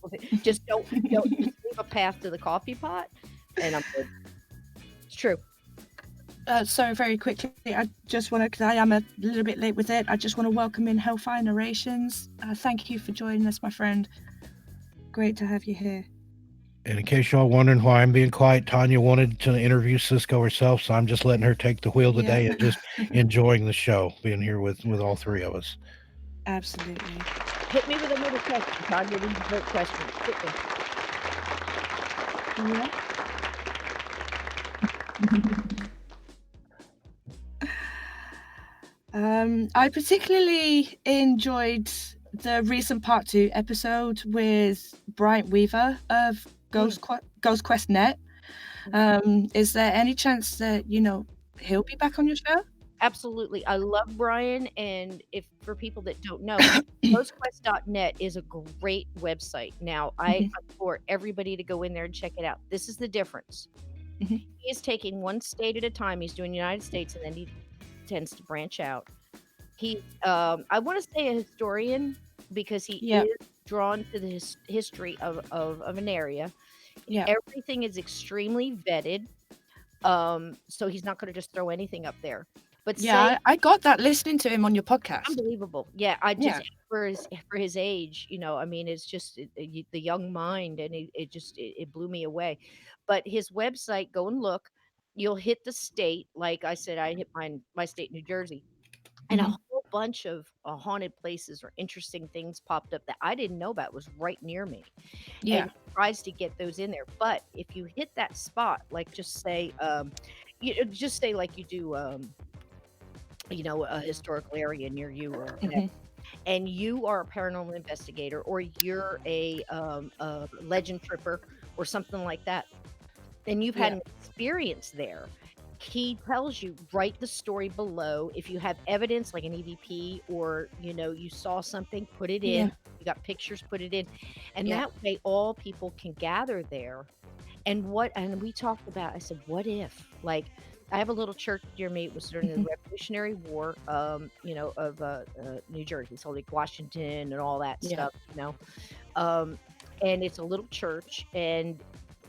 don't just leave a path to the coffee pot, and I'm good. It's true. So very quickly, I just want to, because I am a little bit late with it, I just want to welcome in Hellfire Narrations. Thank you for joining us, my friend. Great to have you here. And in case y'all wondering why I'm being quiet, Tanya wanted to interview Cisco herself, so I'm just letting her take the wheel today and just enjoying the show, being here with all three of us. Absolutely. Hit me with another question, Tanya. These are great questions. I particularly enjoyed the recent part 2 episode with Bryant Weaver of Ghost Quest Net. Is there any chance that he'll be back on your show? Absolutely. I love Brian, and if for people that don't know, ghostquest.net is a great website. Now, I implore everybody to go in there and check it out. This is the difference. Mhm. He is taking one state at a time. He's doing the United States, and then he tends to branch out. He, I want to say a historian because he Yeah. is drawn to the history of an area. Yeah. Everything is extremely vetted. So he's not going to just throw anything up there. But say Yeah, I got that listening to him on your podcast. unbelievable. Yeah, I Yeah. just for his age, I mean, it's just the young mind, and it blew me away. But his website, go and look. You'll hit the state, like I said, I hit my state, New Jersey, and a Mhm. whole bunch of haunted places or interesting things popped up that I didn't know about was right near me. Yeah. And he tries to get those in there. But if you hit that spot, like just say, just say like you do, a historical area near you or whatever, Mhm. and you are a paranormal investigator or you're a legend tripper or something like that, and you've had Yeah. an experience there, he tells you write the story below. If you have evidence like an EVP or you saw something, put it in. Yeah. You got pictures, put it in, and Yeah. that way all people can gather there. And we talked about, I said, what if, like, I have a little church near me. It was during the Mhm. Revolutionary War, of New Jersey, so like Washington and all that Yeah. stuff. Um, and it's a little church, and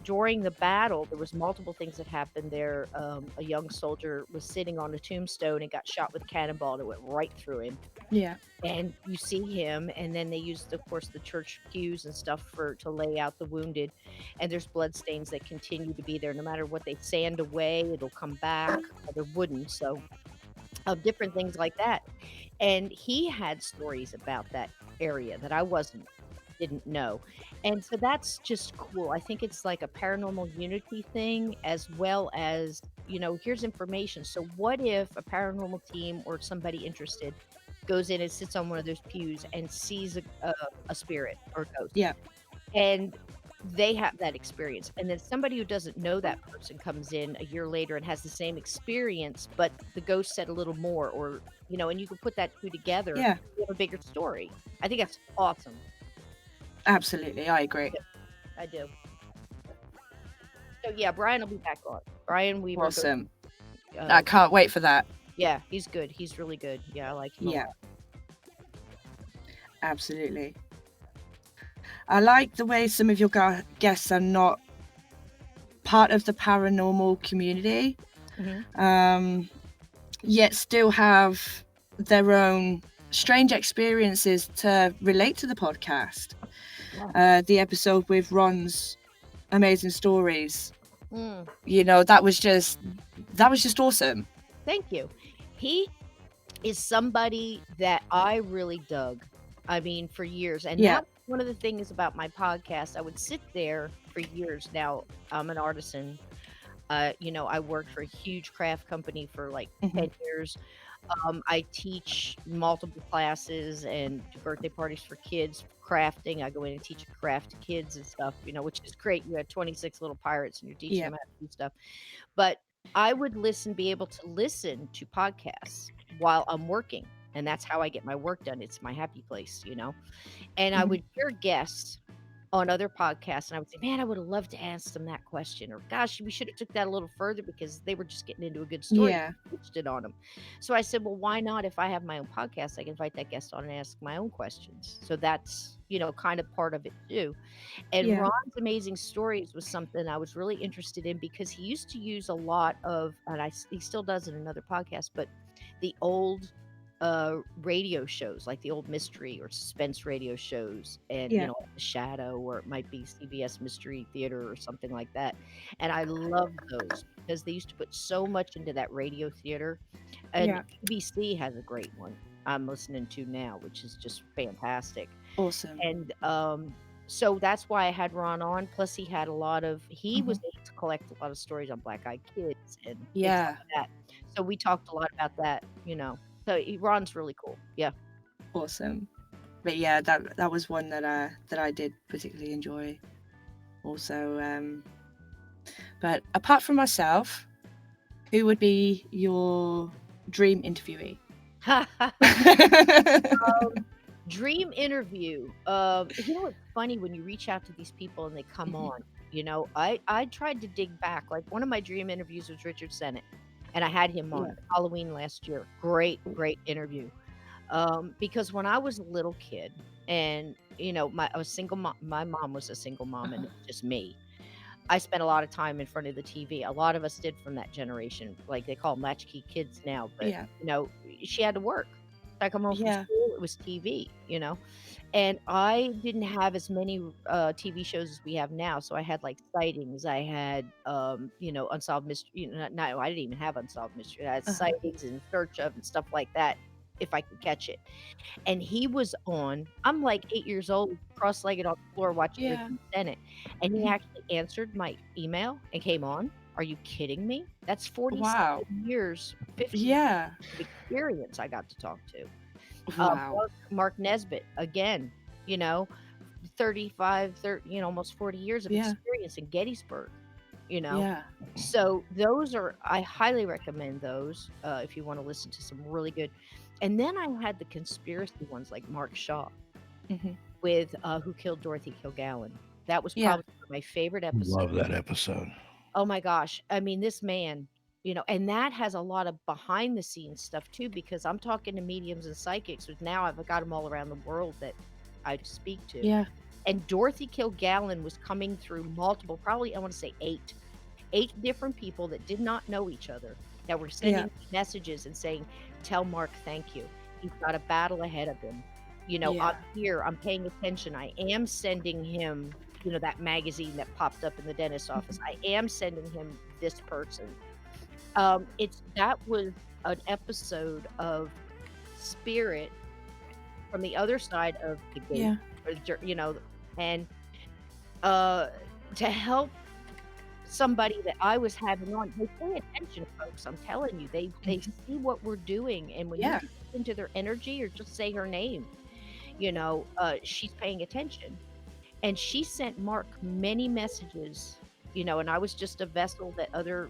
during the battle, there was multiple things that happened there. A young soldier was sitting on a tombstone and got shot with a cannonball that went right through him. Yeah. And you see him, and then they used, of course, the church pews and stuff to lay out the wounded. And there's blood stains that continue to be there. No matter what they sand away, it'll come back. They're wooden, so different things like that. And he had stories about that area that I didn't know. And so that's just cool. I think it's like a paranormal unity thing, as well as, here's information. So what if a paranormal team or somebody interested goes in and sits on one of those pews and sees a spirit or a ghost? Yeah. And they have that experience. And then somebody who doesn't know that person comes in a year later and has the same experience, but the ghost said a little more, or, and you can put that two together. Yeah. You have a bigger story. I think that's awesome. Absolutely. I agree. I do. So yeah, Brian will be back on. Brian Weaver. Awesome. I can't wait for that. Yeah, he's good. He's really good. Yeah, I like him. Yeah. Absolutely. I like the way some of your guests are not part of the paranormal community, yet still have their own strange experiences to relate to the podcast. Yeah. The episode with Ron's amazing stories, Mm. that was just awesome. Thank you. He is somebody that I really dug. I mean, for years. And Yeah. that's one of the things about my podcast. I would sit there for years. Now, I'm an artisan. I worked for a huge craft company for like 10 years. I teach multiple classes and do birthday parties for kids, crafting. I go in and teach craft to kids and stuff, which is great. You have 26 little pirates and you're teaching them how to do stuff. But I would be able to listen to podcasts while I'm working. And that's how I get my work done. It's my happy place, And I would hear guests on other podcasts, and I would say, man, I would have loved to ask them that question, or gosh, we should have took that a little further because they were just getting into a good story. Yeah. Pitched it on them. So I said, well, why not? If I have my own podcast, I can invite that guest on and ask my own questions. So that's, kind of part of it too. And Yeah. Ron's amazing stories was something I was really interested in because he used to use a lot of, and he still does in another podcast, but the old radio shows, like the old mystery or suspense radio shows, and Yeah. The Shadow, or it might be CBS Mystery Theater or something like that. And I love those because they used to put so much into that radio theater. And Yeah. BBC has a great one I'm listening to now, which is just fantastic. Awesome. And so that's why I had Ron on. Plus, he had a lot of, he was able to collect a lot of stories on Black Eyed Kids and things like that. So we talked a lot about that, So Ron's really cool. Yeah. Awesome. But yeah, that was one that I did particularly enjoy. Also, but apart from myself, who would be your dream interviewee? Dream interview. It's funny when you reach out to these people and they come on. I tried to dig back. Like one of my dream interviews was Richard Sennett, and I had him on Halloween last year. Great interview. Because when I was a little kid, and I was single mom. My mom was a single mom, and it was just me. I spent a lot of time in front of the TV. A lot of us did from that generation. Like they call them latchkey kids now, but she had to work. I come home from school, it was TV, and I didn't have as many TV shows as we have now. So I had like Sightings, I had Unsolved Mystery. No, I didn't even have Unsolved Mystery. I had Sightings and Search of and stuff like that, if I could catch it. And he was on. I'm like 8 years old, cross-legged on the floor watching Richard Sennett, and he actually answered my email and came on. Are you kidding me? That's 47 years, 50 years of experience I got to talk to. Wow. Mark Nesbitt, again, 35, 30, almost 40 years of experience in Gettysburg, So I highly recommend those if you want to listen to some really good. And then I had the conspiracy ones like Mark Shaw with Who Killed Dorothy Kilgallen. That was probably my favorite episode. Love that episode. Oh my gosh. I mean, this man, and that has a lot of behind the scenes stuff too, because I'm talking to mediums and psychics, which now I've got them all around the world that I speak to. Yeah. And Dorothy Kilgallen was coming through multiple, probably I want to say eight different people that did not know each other, that were sending messages and saying, tell Mark thank you. He's got a battle ahead of him. I'm here, I'm paying attention. I am sending him that magazine that popped up in the dentist's office. I am sending him this person. That was an episode of spirit from the other side of the gate, and to help somebody that I was having on. They pay attention, folks. I'm telling you, they see what we're doing, and when you get into their energy or just say her name, she's paying attention. And she sent Mark many messages, and I was just a vessel that other,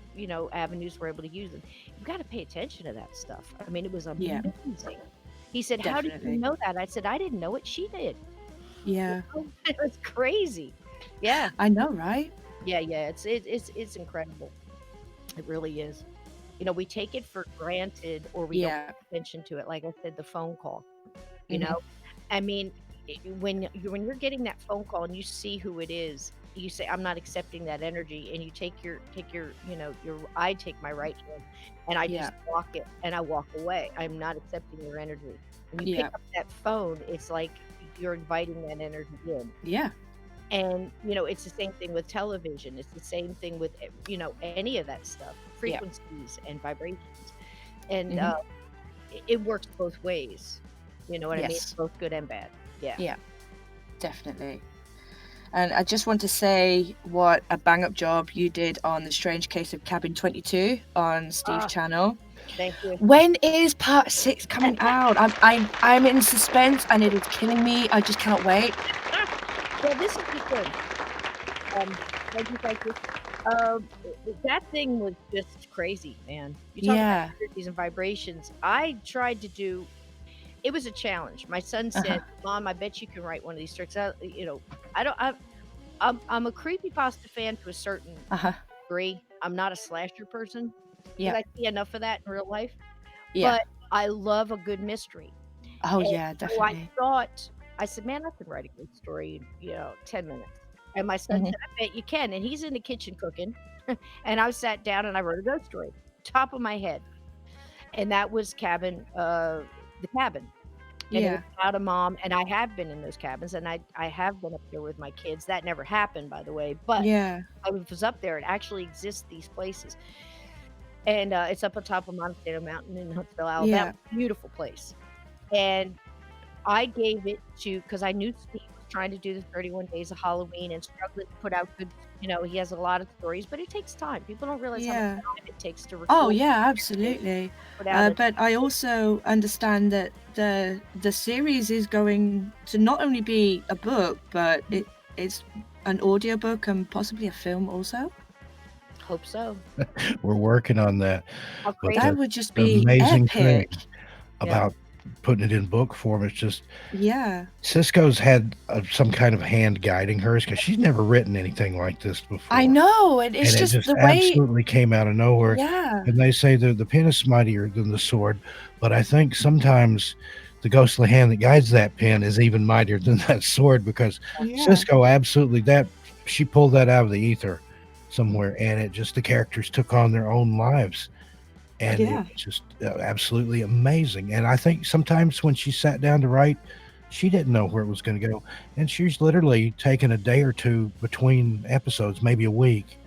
avenues were able to use. And you've got to pay attention to that stuff. I mean, it was amazing. He said, how did you know that? I said, I didn't know it. She did. Yeah. It was crazy. Yeah. I know, right? Yeah. It's incredible. It really is. We take it for granted, or we don't pay attention to it. Like I said, the phone call, I mean, when you're getting that phone call and you see who it is, you say, I'm not accepting that energy, and you take your I take my right hand and I just block it and I walk away. I'm not accepting your energy. When you pick up that phone, it's like you're inviting that energy in. Yeah. And it's the same thing with television. It's the same thing with any of that stuff, frequencies and vibrations, and it works both ways. You know what I mean? It's both good and bad. Yeah, definitely. And I just want to say what a bang up job you did on The Strange Case of Cabin 22 on Steve's channel. Thank you. When is part 6 coming out? I'm in suspense and it is killing me. I just cannot wait. Well, this is good. Thank you. That thing was just crazy, man. You talk about energies and vibrations. I tried to do. It was a challenge. My son said, "Mom, I bet you can write one of these tricks." I'm a creepypasta fan to a certain degree. I'm not a slasher person. I see enough of that in real life. But I love a good mystery. Oh, yeah, definitely. So I said, man, I could write a good story in 10 minutes. And my son said, I bet you can. And he's in the kitchen cooking. And I sat down and I wrote a ghost story, top of my head. And that was The Cabin. And it was about a mom, and I have been in those cabins, and I have been up there with my kids. That never happened, by the way, but I was up there. It actually exists, these places, and it's up on top of Montana Mountain in Huntsville, Alabama. Beautiful place. And I gave it to, because I knew Steve was trying to do the 31 Days of Halloween and struggling to put out good, he has a lot of stories, but it takes time. People don't realize how much time it takes to record. Oh yeah, absolutely. But I also understand that the series is going to not only be a book, but it's an audiobook and possibly a film also. Hope so. We're working on that. That would just be amazing epic. thing about putting it in book form. It's just Yeah. Cisco's had some kind of hand guiding hers because she's never written anything like this before. I know, and it's and just it just the way. absolutely came out of nowhere. Yeah. And they say that the pen is mightier than the sword, but I think sometimes the ghostly hand that guides that pen is even mightier than that sword, because Yeah. Cisco absolutely she pulled that out of the ether somewhere, and it just, the characters took on their own lives, and Yeah. it was just absolutely amazing. And I think sometimes when she sat down to write, she didn't know where it was going to go, and she's literally taken a day or two between episodes, maybe a week.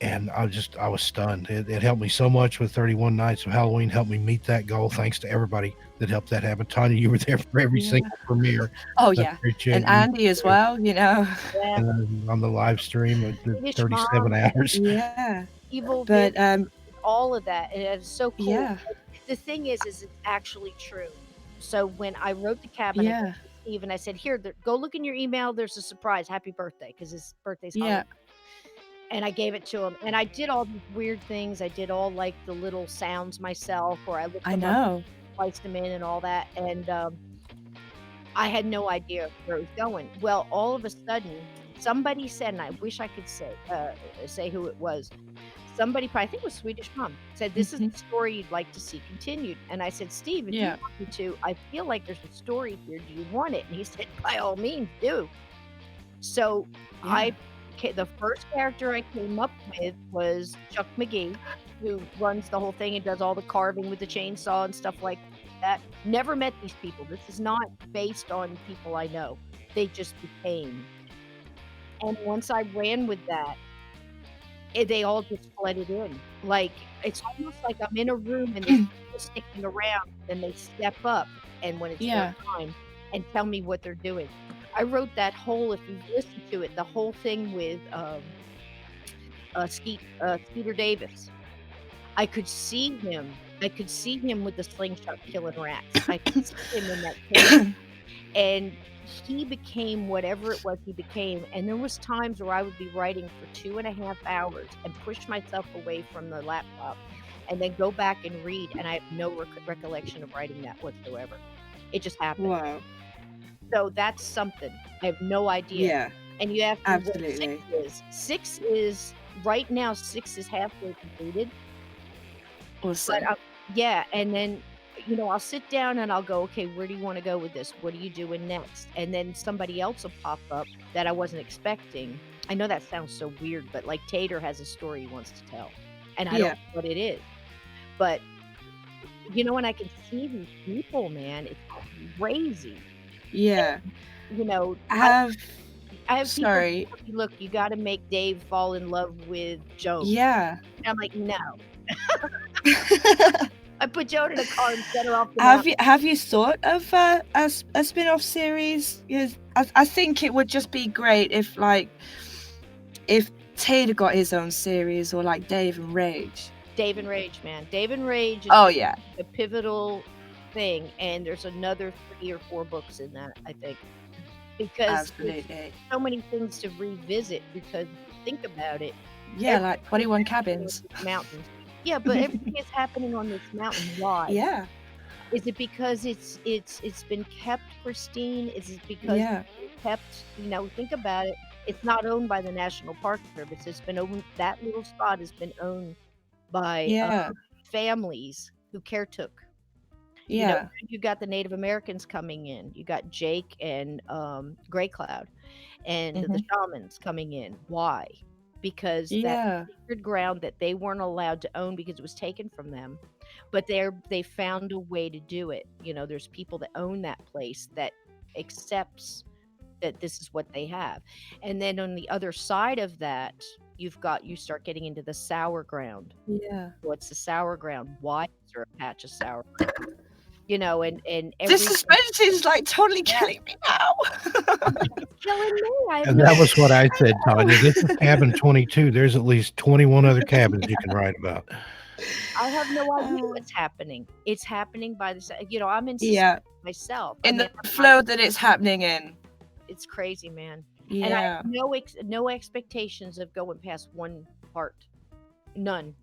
And I was stunned. It helped me so much with 31 Nights of Halloween, helped me meet that goal. Thanks to everybody that helped that happen. Tanya, you were there for every Yeah. single premiere. Oh I yeah, appreciate and you Andy as too. well. Yeah. And on the live stream at the Swedish 37 Mom, hours. Yeah, Evil but Viv, all of that, and it's so cool. yeah, The thing is it's actually true. So when I wrote the cabin, I yeah, gave it to Steve and I said, "Here, go look in your email. There's a surprise. Happy birthday," because his birthday's yeah. Halloween. And I gave it to him, and I did all these weird things. I did all like the little sounds myself, or I looked I them up, know. spliced them in, and all that. And I had no idea where it was going. Well, all of a sudden, somebody said, and I wish I could say who it was. Somebody, I think it was Swedish Mom, said, "This is a story you'd like to see continued." And I said, "Steve, if you Yeah. want me to, I feel like there's a story here. Do you want it?" And he said, "By all means, do." So Yeah. the first character I came up with was Chuck McGee, who runs the whole thing and does all the carving with the chainsaw and stuff like that. Never met these people. This is not based on people I know. They just became. And once I ran with that, they all just flooded in. Like, it's almost like I'm in a room and there's people sticking around, and they step up, and when it's Yeah. their time, and tell me what they're doing. I wrote that whole, if you listen to it, the whole thing with Skeeter Davis. I could see him. I could see him with the slingshot killing rats. I could see him in that cave. And he became whatever it was he became. And there was times where I would be writing for 2.5 hours and push myself away from the laptop and then go back and read, and I have no recollection of writing that whatsoever. It just happened. Wow. So that's something. I have no idea. Yeah. And you have to Absolutely. what 6 is. 6 is right now. 6 is halfway completed. Awesome. But yeah, and then I'll sit down and I'll go, okay, where do you want to go with this? What are you doing next? And then somebody else will pop up that I wasn't expecting. I know that sounds so weird, but like Tater has a story he wants to tell, and I don't know what it is. But and I can see these people, man. It's crazy. Yeah. And, I have people sorry. tell me, look, you got to make Dave fall in love with Joan. Yeah. And I'm like, no. I put Joan in a car and set her off the mountain. Have you thought of a spin-off series? Yes, I think it would just be great if Tater got his own series, or like Dave and Rage. Dave and Rage, man. Dave and Rage is a pivotal thing, and there's another 3 or 4 books in that, I think. Because there's so many things to revisit, because if you think about it. Yeah, like 21 Cabins. Mountains. Yeah, but everything is happening on this mountain. Why? Yeah. Is it because it's been kept pristine? Is it because it's been kept, think about it. It's not owned by the National Park Service. It's been owned, that little spot has been owned by families who caretook. Yeah. You got the Native Americans coming in. You got Jake and Gray Cloud and the shamans coming in. Why? Because that sacred ground that they weren't allowed to own because it was taken from them, but they found a way to do it. There's people that own that place that accepts that this is what they have. And then on the other side of that, you start getting into the sour ground. Yeah. What's the sour ground? Why is there a patch of sour ground? And this suspense is like totally killing me now. Killing me. And that was what I said, Tanya. This is cabin 22. There's at least 21 other cabins you can write about. I have no idea what's happening. It's happening by the I'm in myself. In the flow that it's happening in. It's crazy, man. Yeah. And I have no expectations of going past one part. None.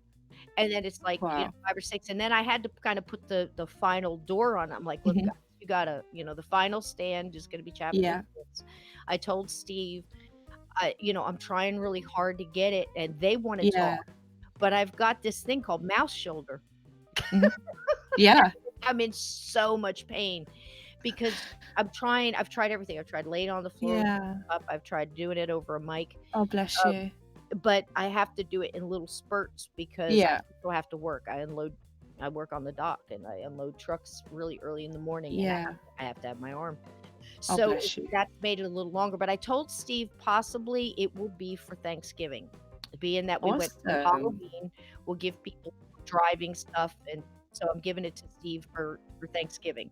And then it's like, Wow. 5 or 6, and then I had to kind of put the final door on. I'm like, look, Mhm. guys, you gotta, the final stand is gonna be chapter Yeah. 6. I told Steve, I'm trying really hard to get it, and they want to Yeah. talk, but I've got this thing called mouse shoulder. Mhm. Yeah. I'm in so much pain because I've tried everything. I've tried laying on the floor, Yeah. up. I've tried doing it over a mic, Oh, bless uh, you. but I have to do it in little spurts because I Yeah. still have to work. I work on the dock and I unload trucks really early in the morning, and Yeah. I have to have my arm. Oh, So bless you. that's made it a little longer. But I told Steve possibly it will be for Thanksgiving, being that we went through Awesome. Halloween. We'll give people driving stuff, and so I'm giving it to Steve for Thanksgiving.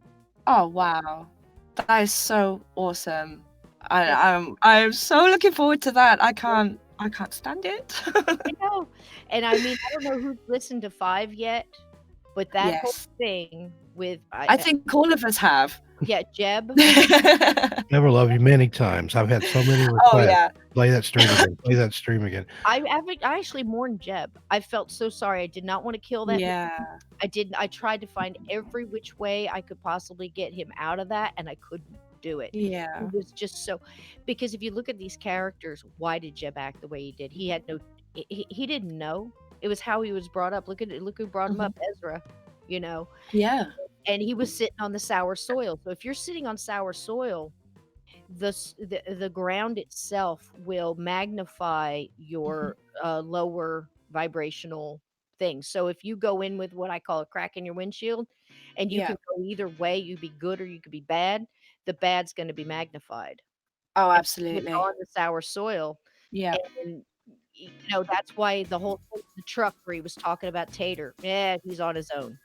Oh, wow. That is so awesome. I'm so looking forward to that. I can't stand it. I know, and I mean, I don't know who's listened to 5 yet, but that whole Yes. thing with I think all of us have. Jeb. Never love you many times. I've had so many requests. Oh, yeah. Play that stream again. Play that stream again. I actually mourned Jeb. I felt so sorry. I did not want to kill that. Yeah. I didn't. I tried to find every which way I could possibly get him out of that, and I couldn't do it. Yeah. It was just so, because if you look at these characters, why did Jeb act the way he did? He had no, he didn't know. It was how he was brought up. Look who brought him up, Ezra. Yeah. And he was sitting on the sour soil. So if you're sitting on sour soil, the ground itself will magnify your lower vibrational things. So if you go in with what I call a crack in your windshield, and you Yeah. could go either way, you be good or you could be bad, the bad's going to be magnified. Oh, And absolutely. it's on the sour soil. Yeah. And that's why the whole thing, the truck where he was talking about Tater, he's on his own.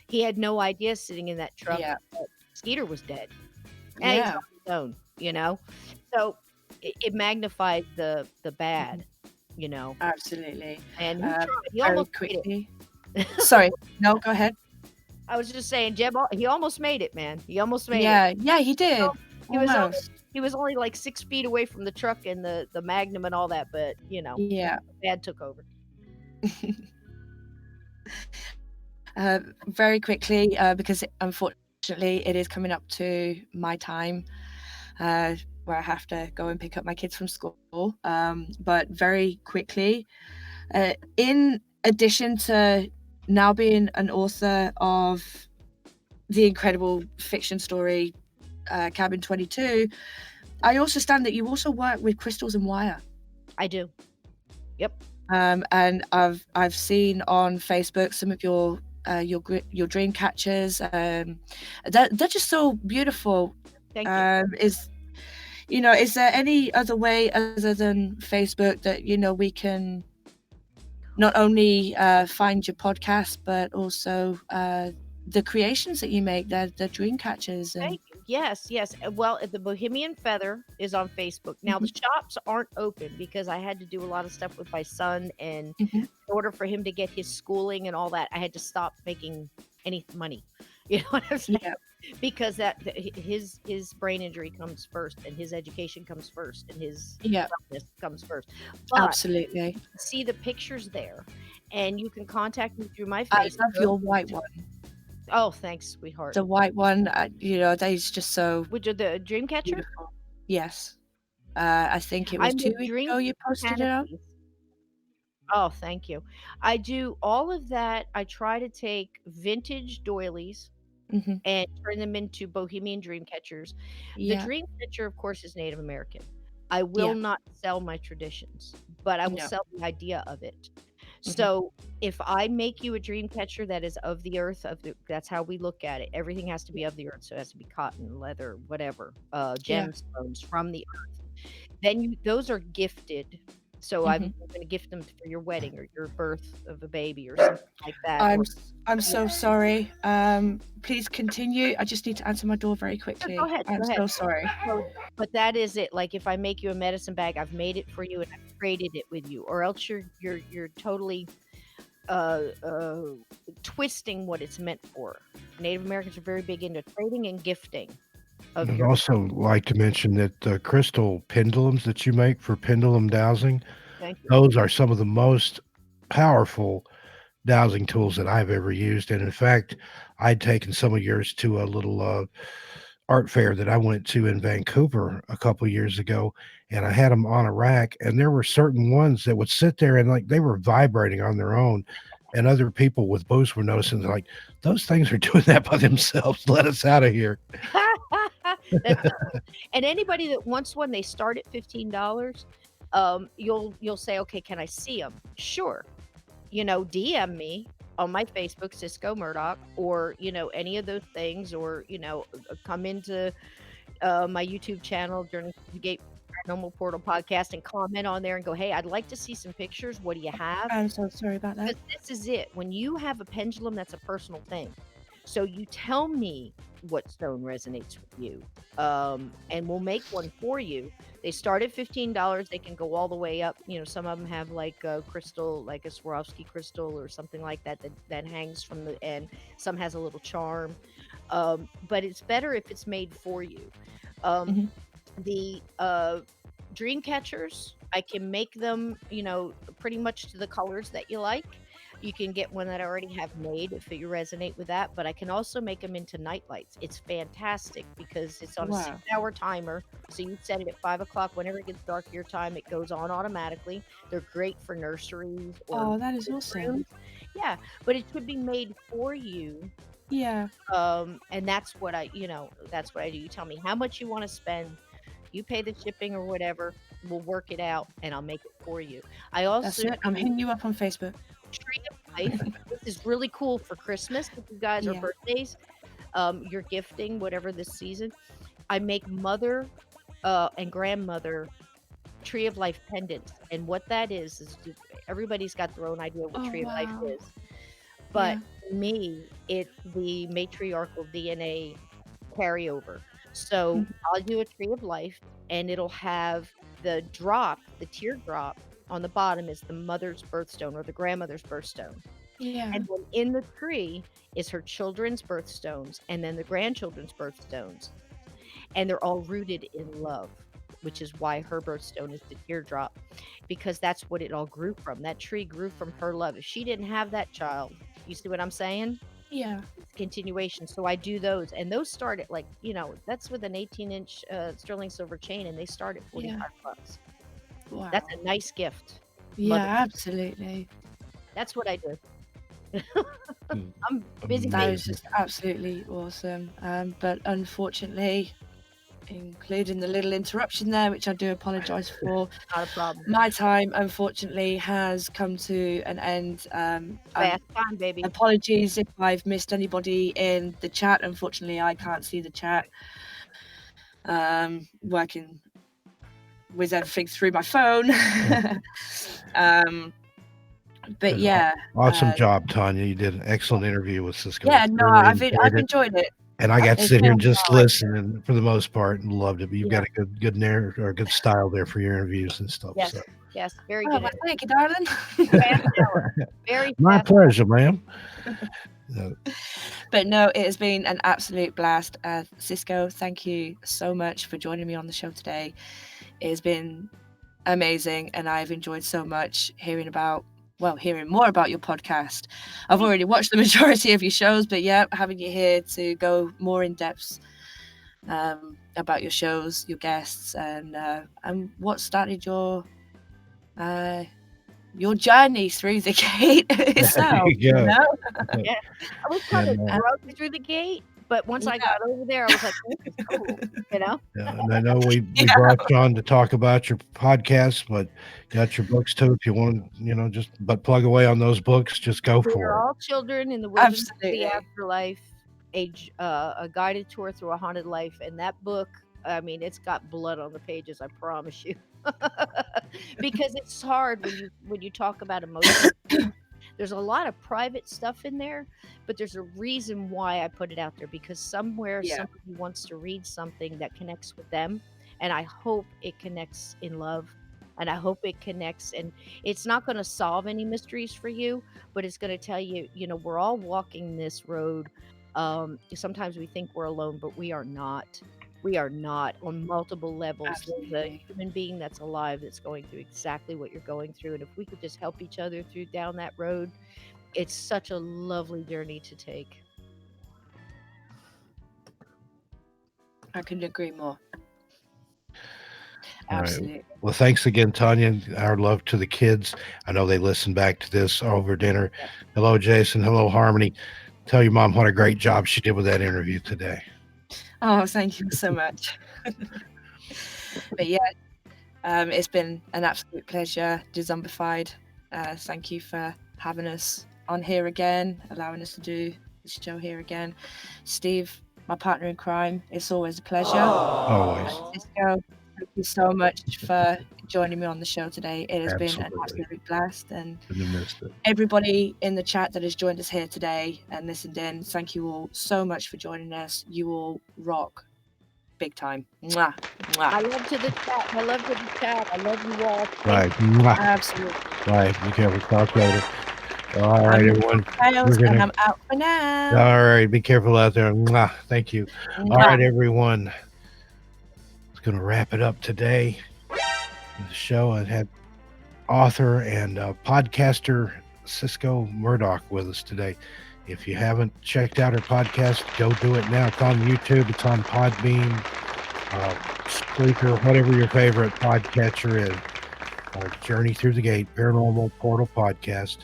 He had no idea sitting in that truck Yeah. that Skeeter was dead. And he's Yeah. on his own. So it magnified the bad. Absolutely. And he tried. He Very almost made it. quickly. Sorry. No, go ahead. I was just saying, Jeb, he almost made it, man. He almost made it. Yeah, he did. He was only like 6 feet away from the truck and the Magnum and all that, but Yeah. bad took over. Very quickly, because unfortunately it is coming up to my time where I have to go and pick up my kids from school. But very quickly, in addition to now being an author of the incredible fiction story Cabin 22, I also understand that you also work with crystals and wire. I do. Yep. And I've seen on Facebook some of your dream catchers. They're just so beautiful. Thank you. Is there any other way other than Facebook that we can not only find your podcast but also the creations that you make, the dream catchers? Thank you. Yes. Well, the Bohemian Feather is on Facebook. Now the shops aren't open because I had to do a lot of stuff with my son, and in order for him to get his schooling and all that, I had to stop making any money. You know what I'm saying? Yeah. Because his brain injury comes first, and his education comes first, and his wellness comes first. But Absolutely. see the pictures there, and you can contact me through my I Facebook. love your white one. Oh, thanks, sweetheart. The white one, that is just so Would you the Dreamcatcher? beautiful. Yes. I think it was 2 weeks ago you posted it up. Oh, thank you. I do all of that. I try to take vintage doilies and turn them into Bohemian dream catchers. The dream catcher, of course, is Native American. I will not sell my traditions, but I will sell the idea of it. So if I make you a dream catcher that is of the earth, that's how we look at it. Everything has to be of the earth. So it has to be cotton, leather, whatever, gemstones from the earth. Then those are gifted. So I'm going to gift them for your wedding or your birth of a baby or something like that. I'm so sorry. Please continue. I just need to answer my door very quickly. Go ahead. I'm so sorry. But that is it. Like if I make you a medicine bag, I've made it for you and I've traded it with you, or else you're totally twisting what it's meant for. Native Americans are very big into trading and gifting. I'd also like to mention that the crystal pendulums that you make for pendulum dowsing, those are some of the most powerful dowsing tools that I've ever used. And in fact, I'd taken some of yours to a little art fair that I went to in Vancouver a couple years ago, and I had them on a rack, and there were certain ones that would sit there and like they were vibrating on their own. And other people with booths were noticing, they're like, those things are doing that by themselves. Let us out of here. And anybody that wants one, they start at $15. You'll say, okay, can I see them? Sure. DM me on my Facebook, Cisco Murdoch, or any of those things, or come into my YouTube channel during the Gate Paranormal Portal podcast and comment on there and go, hey, I'd like to see some pictures. What do you have? I'm so sorry about that. Because this is it. When you have a pendulum, that's a personal thing. So you tell me what stone resonates with you, and we'll make one for you. They start at $15. They can go all the way up. Some of them have like a crystal, like a Swarovski crystal or something like that that hangs from the end. Some has a little charm, but it's better if it's made for you. The dream catchers, I can make them, pretty much to the colors that you like. You can get one that I already have made if you resonate with that, but I can also make them into night lights. It's fantastic because it's on a 6-hour timer. So you set it at 5 o'clock. Whenever it gets dark your time, it goes on automatically. They're great for nurseries. Oh, that is awesome. Yeah, but it could be made for you. Yeah. And that's what I do. You tell me how much you want to spend. You pay the shipping or whatever. We'll work it out, and I'll make it for you. I also That's it. I'm hitting you up on Facebook. Tree of Life. This is really cool for Christmas if you guys are birthdays. You're gifting whatever this season. I make mother and grandmother Tree of Life pendants, and what that is everybody's got their own idea what Tree of Life is. But me, it's the matriarchal DNA carryover. So I'll do a Tree of Life, and it'll have the teardrop on the bottom is the mother's birthstone or the grandmother's birthstone. Yeah. And then in the tree is her children's birthstones and then the grandchildren's birthstones. And they're all rooted in love, which is why her birthstone is the teardrop, because that's what it all grew from. That tree grew from her love. If she didn't have that child, you see what I'm saying? Yeah. It's continuation. So I do those, and those start at that's with an 18-inch sterling silver chain, and they start at $45. Wow. That's a nice gift. Yeah, absolutely. That's what I do. I'm busy. That was just absolutely awesome. But unfortunately, including the little interruption there, which I do apologize for. Not a problem. My time, unfortunately, has come to an end. Fast time, baby. Apologies if I've missed anybody in the chat. Unfortunately, I can't see the chat. Working with everything through my phone. But awesome job, Tanya. You did an excellent interview with Cisco. Yeah, no, I've enjoyed it. And I got to sit here and just listen, and for the most part, and loved it. But you've got a good narrative or a good style there for your interviews and stuff. Yes, so. yes, very good. Well, thank you, darling. Very my pleasure, ma'am. But no, it has been an absolute blast. Cisco, thank you so much for joining me on the show today. It has been amazing, and I've enjoyed so much hearing more about your podcast. I've already watched the majority of your shows, but having you here to go more in depth about your shows, your guests, and what started your journey through the gate itself. Yeah. I was kind of broke through the gate, but once I got over there, I was like, this is cool, Yeah, and I know we brought you on to talk about your podcast, but got your books too. If you want, but plug away on those books, just go for it. We're all children in the wilderness of the afterlife, a guided tour through a haunted life. And that book, I mean, it's got blood on the pages, I promise you. Because it's hard when you talk about emotions. There's a lot of private stuff in there, but there's a reason why I put it out there, because somebody wants to read something that connects with them, and I hope it connects in love, and I hope it connects, and it's not going to solve any mysteries for you, but it's going to tell you, we're all walking this road. Sometimes we think we're alone, but we are not. We are not, on multiple levels. Absolutely. There's a human being that's alive that's going through exactly what you're going through. And if we could just help each other down that road, it's such a lovely journey to take. I couldn't agree more. All right. Absolutely. Well, thanks again, Tanya. Our love to the kids. I know they listen back to this over dinner. Hello, Jason. Hello, Harmony. Tell your mom what a great job she did with that interview today. Oh, thank you so much. But yeah, it's been an absolute pleasure, Dezombified. Thank you for having us on here again, allowing us to do this show here again. Steve, my partner in crime, it's always a pleasure. Always. Cisco, thank you so much for joining me on the show today. It has been an Absolutely. absolute blast. And Couldn't have missed it. everybody in the chat that has joined us here today and listened in, thank you all so much for joining us. You all rock big time. Mwah, mwah. I love to the chat. I love to the chat. I love you all. Right. Mwah. Absolutely. Right. Be careful. Talk later. All right, everyone. Tails, and I'm out for now. All right. Be careful out there. Mwah. Thank you. All right, everyone. It's going to wrap it up today. The show. I had author and podcaster Cisco Murdoch with us today. If you haven't checked out her podcast, go do it now. It's on YouTube. It's on Podbean, Spreaker, whatever your favorite podcatcher is. Journey Through the Gate, Paranormal Portal Podcast.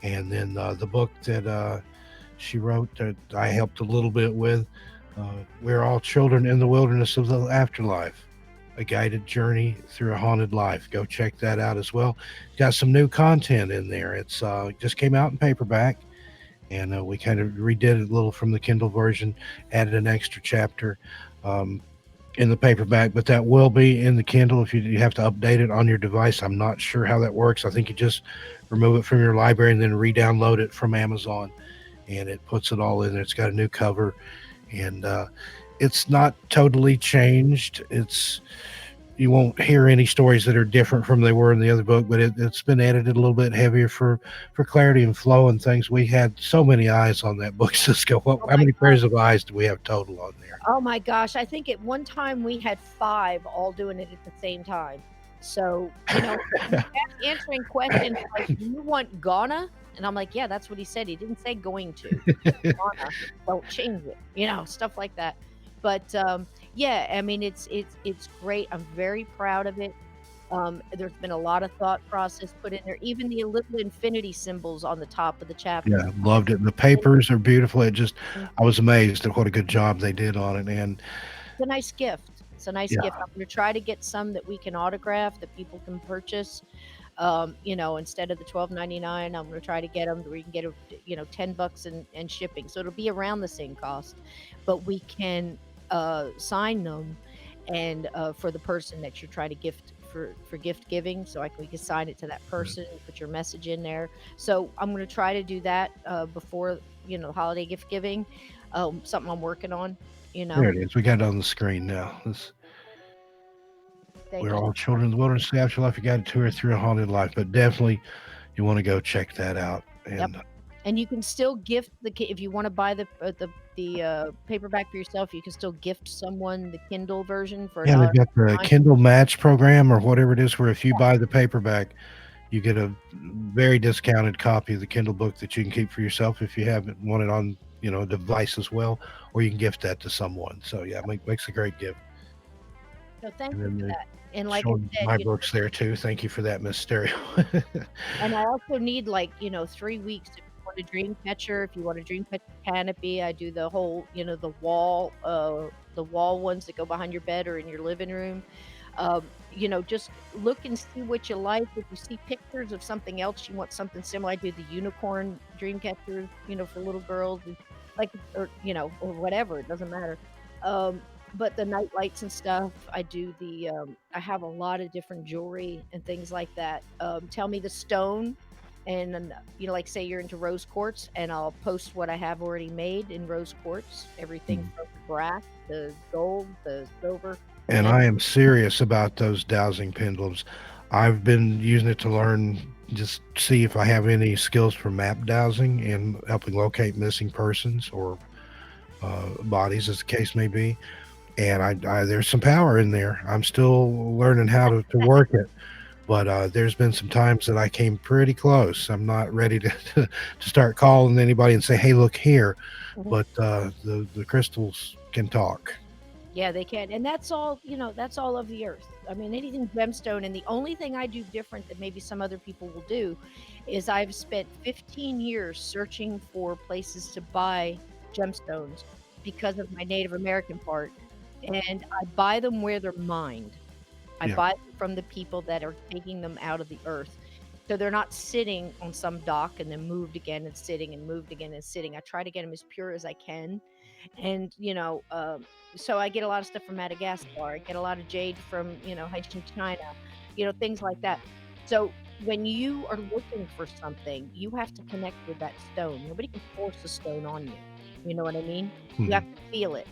And then the book that she wrote that I helped a little bit with, We're All Children in the Wilderness of the Afterlife, a guided journey through a haunted life. Go check that out as well. Got some new content in there. It's just came out in paperback, and we kind of redid it a little from the Kindle version, added an extra chapter in the paperback, but that will be in the Kindle if you have to update it on your device. I'm not sure how that works. I think you just remove it from your library and then re-download it from Amazon, and it puts it all in there. It's got a new cover, and it's not totally changed. You won't hear any stories that are different from they were in the other book, but it's been edited a little bit heavier for clarity and flow and things. We had so many eyes on that book, Cisco. How many pairs of eyes do we have total on there? Oh my gosh, I think at one time we had 5 all doing it at the same time. So, answering questions like, do you want Ghana? And I'm like, yeah, that's what he said. He didn't say going to. Ghana, don't change it. Stuff like that. But yeah, I mean, it's great. I'm very proud of it. There's been a lot of thought process put in there. Even the little infinity symbols on the top of the chapter. Yeah, loved it. And the papers are beautiful. I was amazed at what a good job they did on it. And it's a nice gift. It's a nice gift. I'm going to try to get some that we can autograph that people can purchase. Instead of the $12.99, I'm going to try to get them where you can get $10 and shipping. So it'll be around the same cost, but we can sign them and for the person that you're trying to gift for gift giving, so we can sign it to that person, put your message in there. So I'm going to try to do that before holiday gift giving. Something I'm working on. There it is. We got it on the screen now. We're All Children in the Wilderness of the Afterlife. You got a tour through a haunted life, but definitely you want to go check that out. And and you can still gift if you want to buy the paperback for yourself, you can still gift someone the Kindle version for they've got the Kindle Match program or whatever it is, where if you buy the paperback, you get a very discounted copy of the Kindle book that you can keep for yourself if you haven't want it on a device as well, or you can gift that to someone. So yeah, makes a great gift. So thank you for that. And like I said, my book's there too. Thank you for that, Miss Stereo. And I also need 3 weeks if you want a dream catcher. If you want a dream catcher canopy, I do the whole the wall ones that go behind your bed or in your living room. Just look and see what you like. If you see pictures of something else, you want something similar. I do the unicorn dream catchers, for little girls, or whatever. It doesn't matter. But the night lights and stuff, I do I have a lot of different jewelry and things like that. Tell me the stone, and say you're into rose quartz, and I'll post what I have already made in rose quartz. Everything from the brass, the gold, the silver. And I am serious about those dowsing pendulums. I've been using it to learn, just see if I have any skills for map dowsing and helping locate missing persons or bodies, as the case may be. And I there's some power in there. I'm still learning how to work it. But there's been some times that I came pretty close. I'm not ready to start calling anybody and say, hey, look here. But the crystals can talk. Yeah, they can. And that's all, that's all of the earth. I mean, anything gemstone. And the only thing I do different than maybe some other people will do is I've spent 15 years searching for places to buy gemstones because of my Native American part. And I buy them where they're mined. I buy them from the people that are taking them out of the earth. So they're not sitting on some dock and then moved again and sitting and moved again and sitting. I try to get them as pure as I can. And, so I get a lot of stuff from Madagascar. I get a lot of jade from, Haitian China, things like that. So when you are looking for something, you have to connect with that stone. Nobody can force a stone on you. You know what I mean? You have to feel it.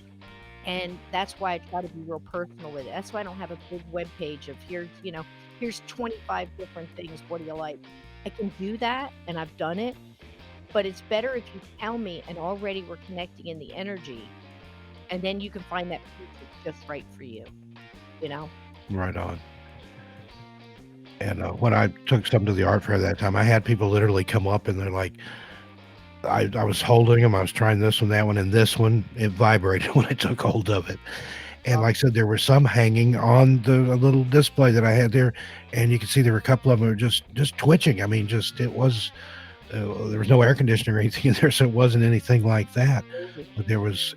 And that's why I try to be real personal with it. That's why I don't have a big web page of here's 25 different things. What do you like? I can do that, and I've done it. But it's better if you tell me, and already we're connecting in the energy, and then you can find that piece that's just right for you. Right on. And when I took some to the art fair that time, I had people literally come up and they're like, I was holding them. I was trying this one, that one, and this one. It vibrated when I took hold of it. And like I said, there were some hanging on the little display that I had there, and you could see there were a couple of them were just twitching. I mean, it was there was no air conditioning or anything in there, so it wasn't anything like that. But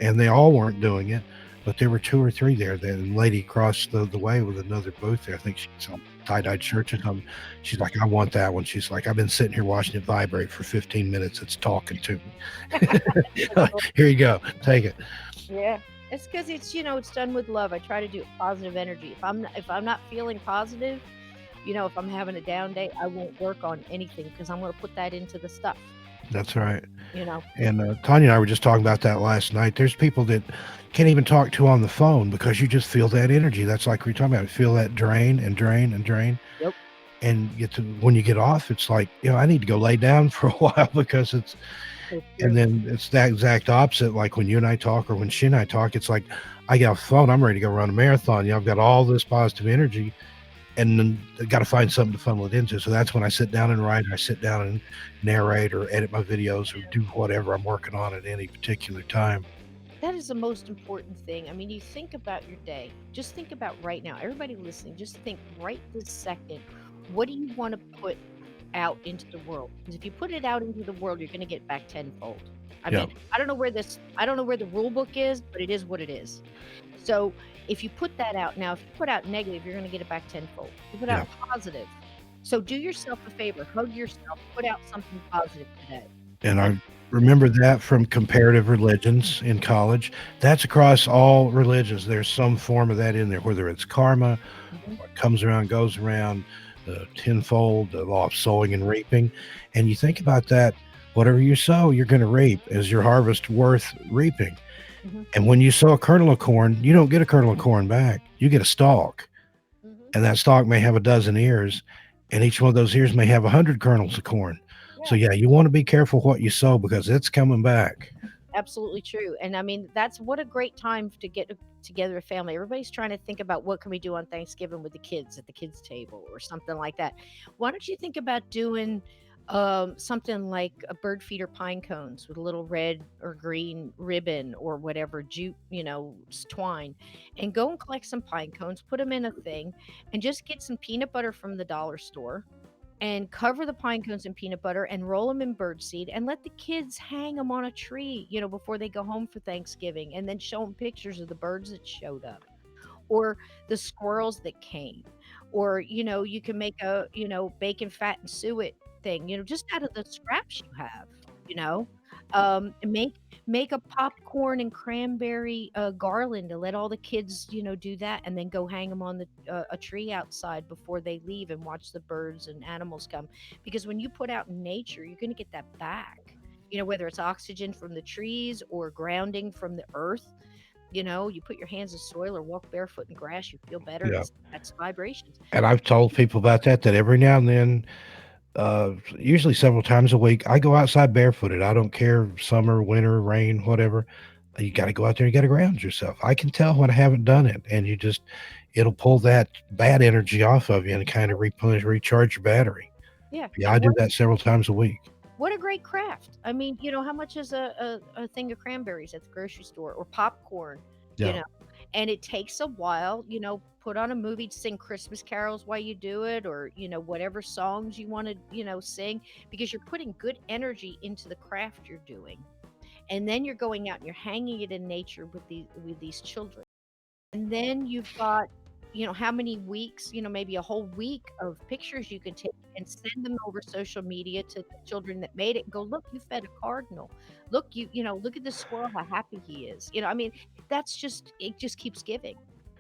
and they all weren't doing it, but there were 2 or 3 there. The lady crossed the way with another booth there. I think she's on tie-dyed shirt or something. She's like, I want that one. She's like, I've been sitting here watching it vibrate for 15 minutes. It's talking to me. Here you go. Take it. Yeah. It's because it's done with love. I try to do positive energy. If I'm not feeling positive, if I'm having a down day, I won't work on anything because I'm going to put that into the stuff. That's right. And Tanya and I were just talking about that last night. There's people that can't even talk to on the phone because you just feel that energy. That's like we're talking about. Feel that drain and drain and drain. Yep. And when you get off, it's like, I need to go lay down for a while because and then it's that exact opposite. Like when you and I talk or when she and I talk, it's like, I get off the phone, I'm ready to go run a marathon. I've got all this positive energy and then I got to find something to funnel it into. So that's when I sit down and write. I sit down and narrate or edit my videos or do whatever I'm working on at any particular time. That is the most important thing. I mean, you think about your day. Just think about right now. Everybody listening, just think right this second. What do you want to put out into the world? Because if you put it out into the world, you're going to get back tenfold. I mean, I don't know where the rule book is, but it is what it is. So if you put that out now, if you put out negative, you're going to get it back tenfold. You put out positive. So do yourself a favor, hug yourself, put out something positive today. And I remember that from comparative religions in college. That's across all religions. There's some form of that in there, whether it's karma, what comes around, goes around, the tenfold, the law of sowing and reaping. And you think about that, whatever you sow, you're going to reap. Is your harvest worth reaping? And when you sow a kernel of corn, you don't get a kernel of corn back. You get a stalk. And that stalk may have a dozen ears, and each one of those ears may have 100 kernels of corn. So you want to be careful what you sow because it's coming back. Absolutely true. And I mean, that's what a great time to get together a family. Everybody's trying to think about what can we do on Thanksgiving with the kids at the kids table or something like that. Why don't you think about doing something like a bird feeder pine cones with a little red or green ribbon or whatever jute, twine, and go and collect some pine cones, put them in a thing, and just get some peanut butter from the dollar store and cover the pine cones in peanut butter and roll them in birdseed and let the kids hang them on a tree, before they go home for Thanksgiving, and then show them pictures of the birds that showed up or the squirrels that came, or, you can make a, bacon, fat, and suet thing, just out of the scraps you have, make a popcorn and cranberry garland to let all the kids, do that, and then go hang them on a tree outside before they leave and watch the birds and animals come. Because when you put out in nature, you're going to get that back, whether it's oxygen from the trees or grounding from the earth. You put your hands in soil or walk barefoot in grass, you feel better. That's vibrations. And I've told people about that every now and then, usually several times a week, I go outside barefooted. I don't care, summer, winter, rain, whatever. You got to go out there. You got to ground yourself. I can tell when I haven't done it. And you just, it'll pull that bad energy off of you and kind of recharge your battery. Yeah. Yeah, I do that several times a week. What a great craft. I mean, how much is a thing of cranberries at the grocery store, or popcorn, Yeah. and it takes a while, put on a movie, sing Christmas carols while you do it, or, whatever songs you want to, sing, because you're putting good energy into the craft you're doing. And then you're going out and you're hanging it in nature with these children. And then you've got, how many weeks, maybe a whole week of pictures you can take and send them over social media to the children that made it and go, look, you fed a cardinal. Look, look at the squirrel, how happy he is. I mean, it just keeps giving,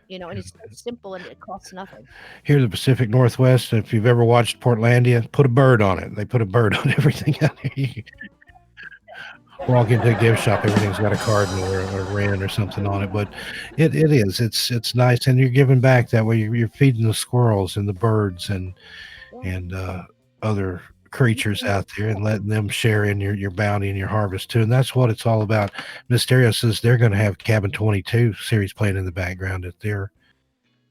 and it's so simple and it costs nothing. Here in the Pacific Northwest, if you've ever watched Portlandia, put a bird on it. They put a bird on everything out there. You walk into a gift shop, everything's got a cardinal or a wren or something on it. But it's nice, and you're giving back that way. You're feeding the squirrels and the birds and other creatures out there, and letting them share in your bounty and your harvest too. And that's what it's all about. Mysterio says they're going to have Cabin 22 series playing in the background at their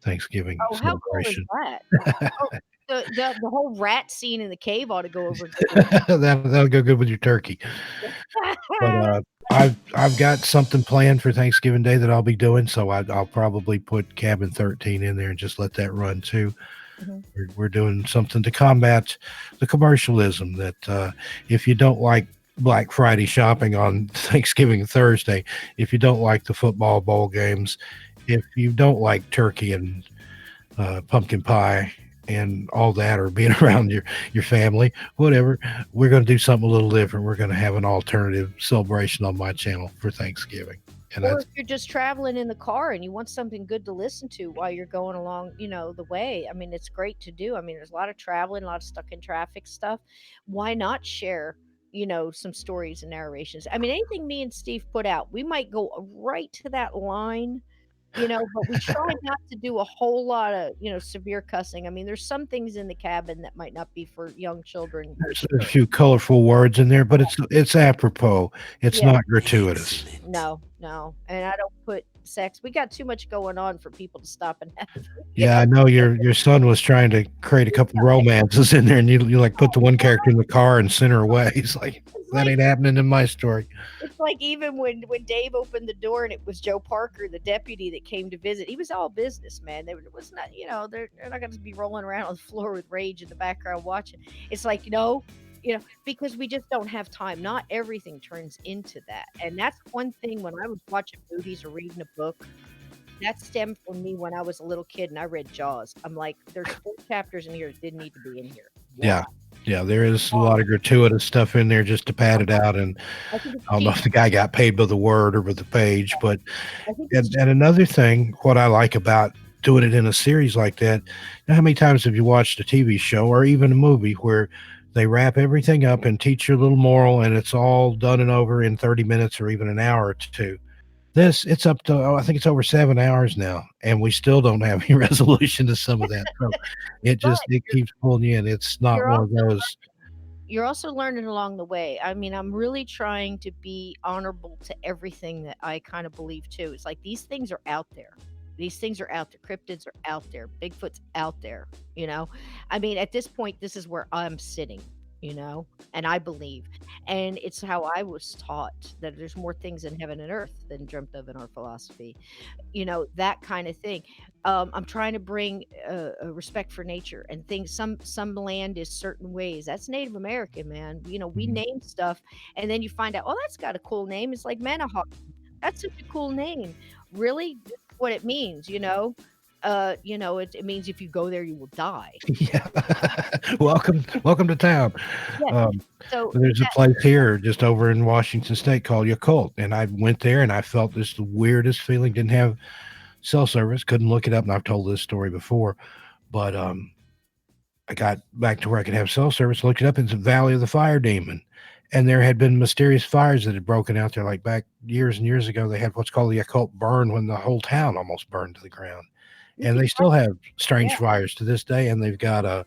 Thanksgiving celebration. How cool is that? The whole rat scene in the cave ought to go over good. That'll go good with your turkey. But I've got something planned for Thanksgiving Day that I'll be doing, so I'll probably put Cabin 13 in there and just let that run too. Mm-hmm. We're doing something to combat the commercialism that if you don't like Black Friday shopping on Thanksgiving Thursday, if you don't like the football bowl games, if you don't like turkey and pumpkin pie and all that, or being around your family, whatever, we're going to do something a little different. We're going to have an alternative celebration on my channel for Thanksgiving. And or if you're just traveling in the car and you want something good to listen to while you're going along, the way, I mean, it's great to do. I mean, there's a lot of traveling, a lot of stuck in traffic stuff. Why not share, some stories and narrations? I mean, anything me and Steve put out, we might go right to that line, but we try not to do a whole lot of, severe cussing. I mean, there's some things in the cabin that might not be for young children. There's a few colorful words in there, but it's apropos. It's not gratuitous. No. And I don't put sex. We got too much going on for people to stop and have. Yeah, I know your son was trying to create a couple romances in there, and you like put the one character in the car and send her away. He's like, that ain't happening in my story. It's like even when Dave opened the door and it was Joe Parker, the deputy that came to visit, he was all business, man. It was not, they're not going to be rolling around on the floor with rage in the background watching. It's like, because we just don't have time. Not everything turns into that. And that's one thing when I was watching movies or reading a book, that stemmed from me when I was a little kid and I read Jaws. I'm like, there's 4 chapters in here that didn't need to be in here. Wow. Yeah, there is a lot of gratuitous stuff in there just to pad it out. And I don't know if the guy got paid by the word or by the page, but and another thing, what I like about doing it in a series like that, how many times have you watched a TV show or even a movie where they wrap everything up and teach you a little moral and it's all done and over in 30 minutes or even an hour or two? It's up to, I think it's over 7 hours now, and we still don't have any resolution to some of that. So it keeps pulling you in. It's not one of those. You're also learning along the way. I mean, I'm really trying to be honorable to everything that I kind of believe too. It's like these things are out there. These things are out there. Cryptids are out there. Bigfoot's out there. I mean, at this point, this is where I'm sitting. And I believe, and it's how I was taught that there's more things in heaven and earth than dreamt of in our philosophy, that kind of thing. I'm trying to bring a respect for nature and things. Some land is certain ways. That's Native American, man. We name stuff, and then you find out, oh, that's got a cool name. It's like Manahawk. That's such a cool name. Really, that's what it means. It means if you go there, you will die. Yeah. Welcome to town. Yeah. So there's a place here just over in Washington State called Yakult, and I went there and I felt this the weirdest feeling. Didn't have cell service, couldn't look it up, and I've told this story before, but I got back to where I could have cell service, looked it up, it's the Valley of the Fire Demon. And there had been mysterious fires that had broken out there, like back years and years ago. They had what's called the occult burn when the whole town almost burned to the ground. And they still have strange fires to this day. And they've got a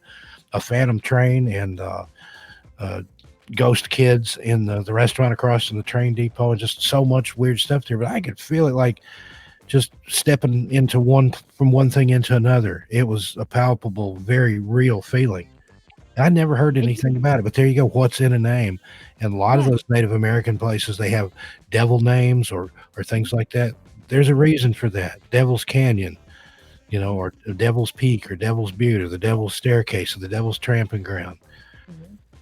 phantom train and ghost kids in the restaurant across from the train depot, and just so much weird stuff there. But I could feel it like just stepping into from one thing into another. It was a palpable, very real feeling. I never heard anything about it, but there you go. What's in a name? And a lot of those Native American places, they have devil names or things like that. There's a reason for that. Devil's Canyon, you know, or Devil's Peak, or Devil's Butte, or the Devil's Staircase, or the Devil's Tramping Ground.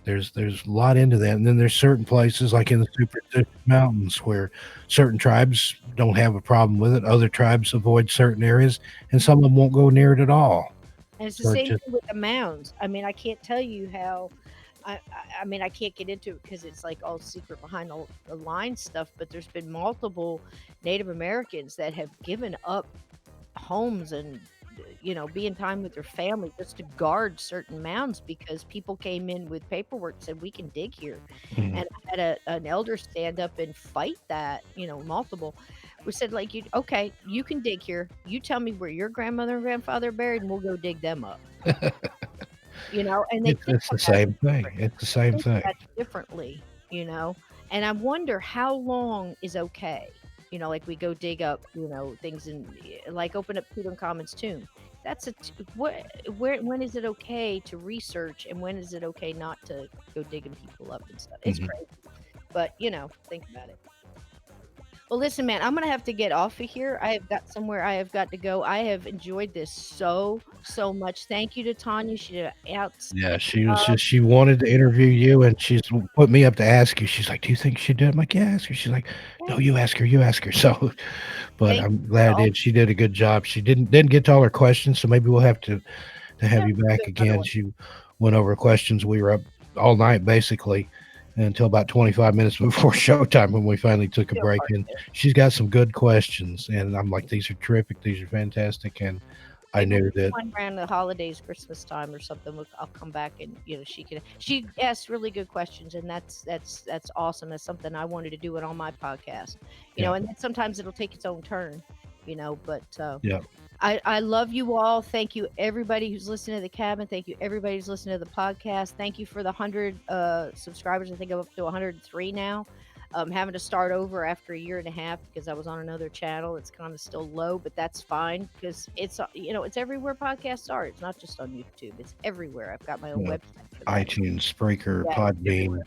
There's a lot into that. And then there's certain places like in the Superstition Mountains where certain tribes don't have a problem with it. Other tribes avoid certain areas, and some of them won't go near it at all. And it's the same thing with the mounds. I mean, I can't tell you how. I mean, I can't get into it because it's like all secret behind the line stuff. But there's been multiple Native Americans that have given up homes and, you know, being time with their family just to guard certain mounds because people came in with paperwork and said we can dig here. And I had an elder stand up and fight that, you know, multiple. We said, like, okay, you can dig here. You tell me where your grandmother and grandfather are buried, and we'll go dig them up. You know, and it's the same thing. It's the same thing. Differently, you know. And I wonder how long is okay. You know, like we go dig up, you know, things in, like open up Tutankhamun's tomb. That's when is it okay to research, and when is it okay not to go digging people up and stuff? It's crazy, but you know, think about it. Well, listen, man, I'm going to have to get off of here. I have got somewhere I have got to go. I have enjoyed this so much. Thank you to Tanya. She did Yeah, she was she wanted to interview you, and she's put me up to ask you. She's like, do you think she did? I'm like, yeah, ask her. She's like, no, you ask her. So, but I'm glad I did. She did a good job. She didn't get to all her questions, so maybe we'll have to have you back again. She went over questions. We were up all night, basically, until about 25 minutes before showtime when we finally took a break. And she's got some good questions, and I'm like, these are terrific, these are fantastic. And I knew that around the holidays, Christmas time or something, I'll come back and, you know, she asked really good questions, and that's awesome. That's something I wanted to do it on my podcast, you know, and then sometimes it'll take its own turn, you know, but I love you all. Thank you, everybody who's listening to the cabin. Thank you, everybody who's listening to the podcast. Thank you for the 100 subscribers. I think I'm up to 103 now. Having to start over after a year and a half because I was on another channel. It's kind of still low, but that's fine because it's, you know, it's everywhere podcasts are. It's not just on YouTube. It's everywhere. I've got my own website. iTunes, Spreaker, Podbean,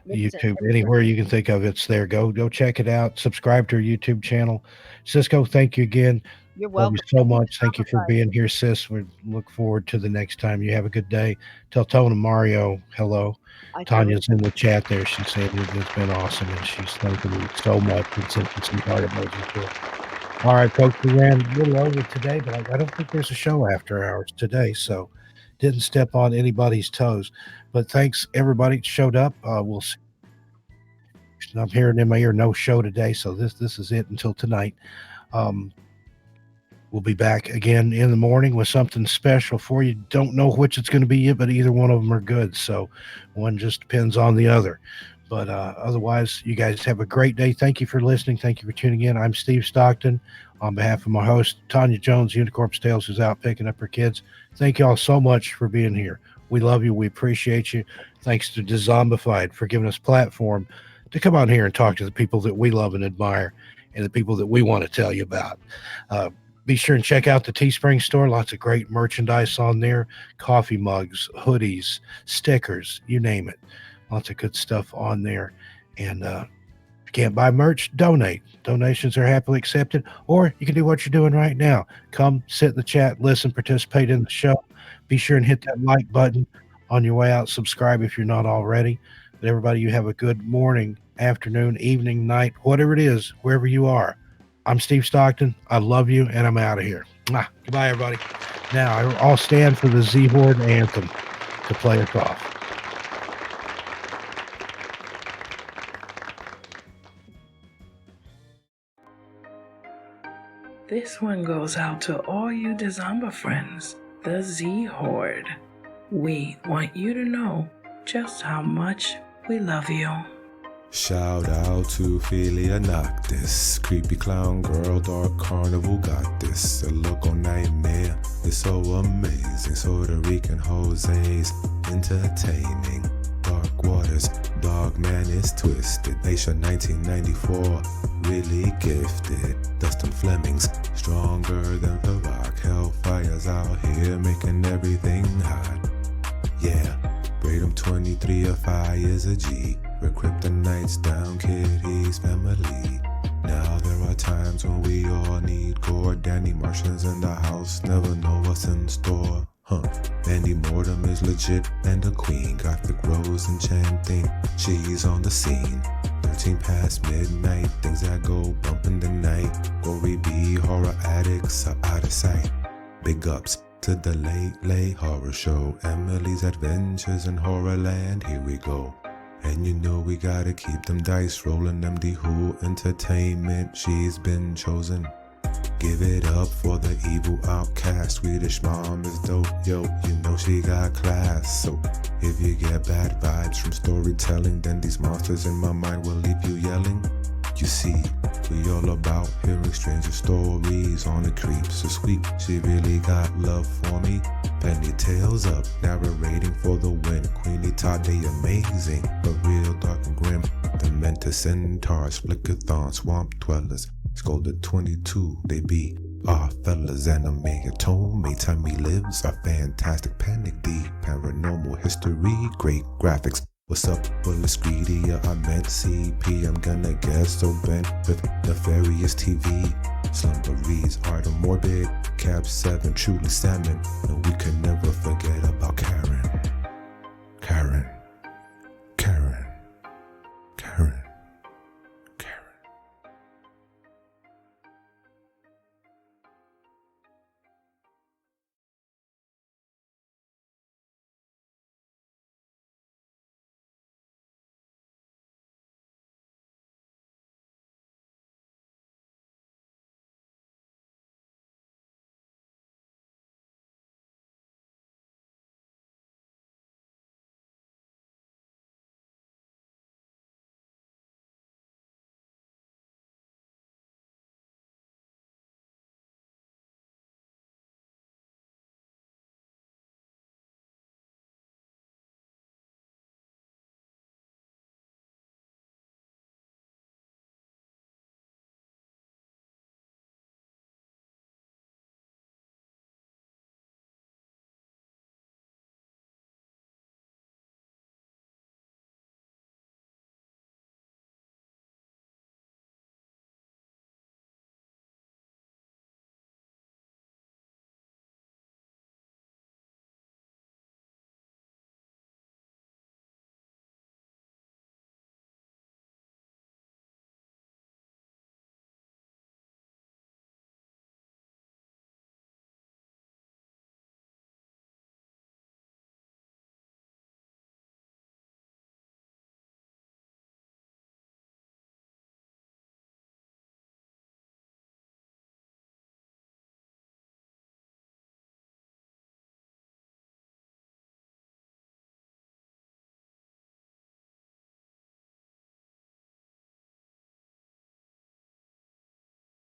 YouTube, anywhere you can think of, it's there. Go check it out. Subscribe to our YouTube channel. Cisco, thank you again. You're welcome. Love you so much. Thank you for being here, sis. We look forward to the next time. You have a good day. Tell Tone and Mario hello. Tanya's in the chat there. She's saying it's been awesome, and she's thanking you so much and sent you some heart emojis to it. All right, folks, we ran a little over today, but I don't think there's a show after hours today, so didn't step on anybody's toes. But thanks, everybody that showed up. We'll see. I'm hearing in my ear no show today, so this is it until tonight. We'll be back again in the morning with something special for you. Don't know which it's going to be yet, but either one of them are good. So one just depends on the other. But otherwise, you guys have a great day. Thank you for listening. Thank you for tuning in. I'm Steve Stockton. On behalf of my host, Tanya Jones, Unicorp's Tales, who's out picking up her kids. Thank you all so much for being here. We love you. We appreciate you. Thanks to Dezombified for giving us platform to come on here and talk to the people that we love and admire and the people that we want to tell you about. Be sure and check out the Teespring store. Lots of great merchandise on there. Coffee mugs, hoodies, stickers, you name it. Lots of good stuff on there. And if you can't buy merch, donate. Donations are happily accepted. Or you can do what you're doing right now. Come, sit in the chat, listen, participate in the show. Be sure and hit that like button on your way out. Subscribe if you're not already. But everybody, you have a good morning, afternoon, evening, night, whatever it is, wherever you are. I'm Steve Stockton. I love you, and I'm out of here. Goodbye, everybody. Now, I'll stand for the Z-Horde anthem to play us off. This one goes out to all you Dezomba friends, the Z-Horde. We want you to know just how much we love you. Shout out to Ophelia Noctis, creepy clown girl, dark carnival got this. A look on nightmare, it's so amazing. Puerto Rican Jose's entertaining. Dark waters. Dog man is twisted. Asia 1994, really gifted. Dustin Flemings, stronger than the rock. Hellfire's out here making everything hot. Yeah, Braden 23 of I is a G. We're kryptonites down, kid, he's family. Now there are times when we all need gore. Danny Martians in the house, never know what's in store. Mandy Mortem is legit and a queen. Gothic Rose enchanting, she's on the scene. 13 past midnight, things that go bump in the night. Gory B, horror addicts are out of sight. Big ups to the late horror show. Emily's Adventures in Horrorland, here we go. And you know we gotta keep them dice rolling. MD Who Entertainment, she's been chosen. Give it up for the evil outcast. Swedish mom is dope, yo, you know she got class. So if you get bad vibes from storytelling, then these monsters in my mind will leave you yelling. You see, we all about hearing stranger stories on the creep. So sweet, she really got love for me. Penny tails up, narrating for the win. Queenie Todd, they amazing, but real dark and grim. Dementor centaurs, flickathon, swamp dwellers. Scolded 22, they be our fellas. Anime Atome, time he lives. A fantastic panic, deep paranormal history, great graphics. What's up, Bullet Greedia? I meant CP. I'm gonna guess so bent with Nefarious TV. Slumberies are the morbid. Cap 7, truly salmon. And we can never forget about Karen.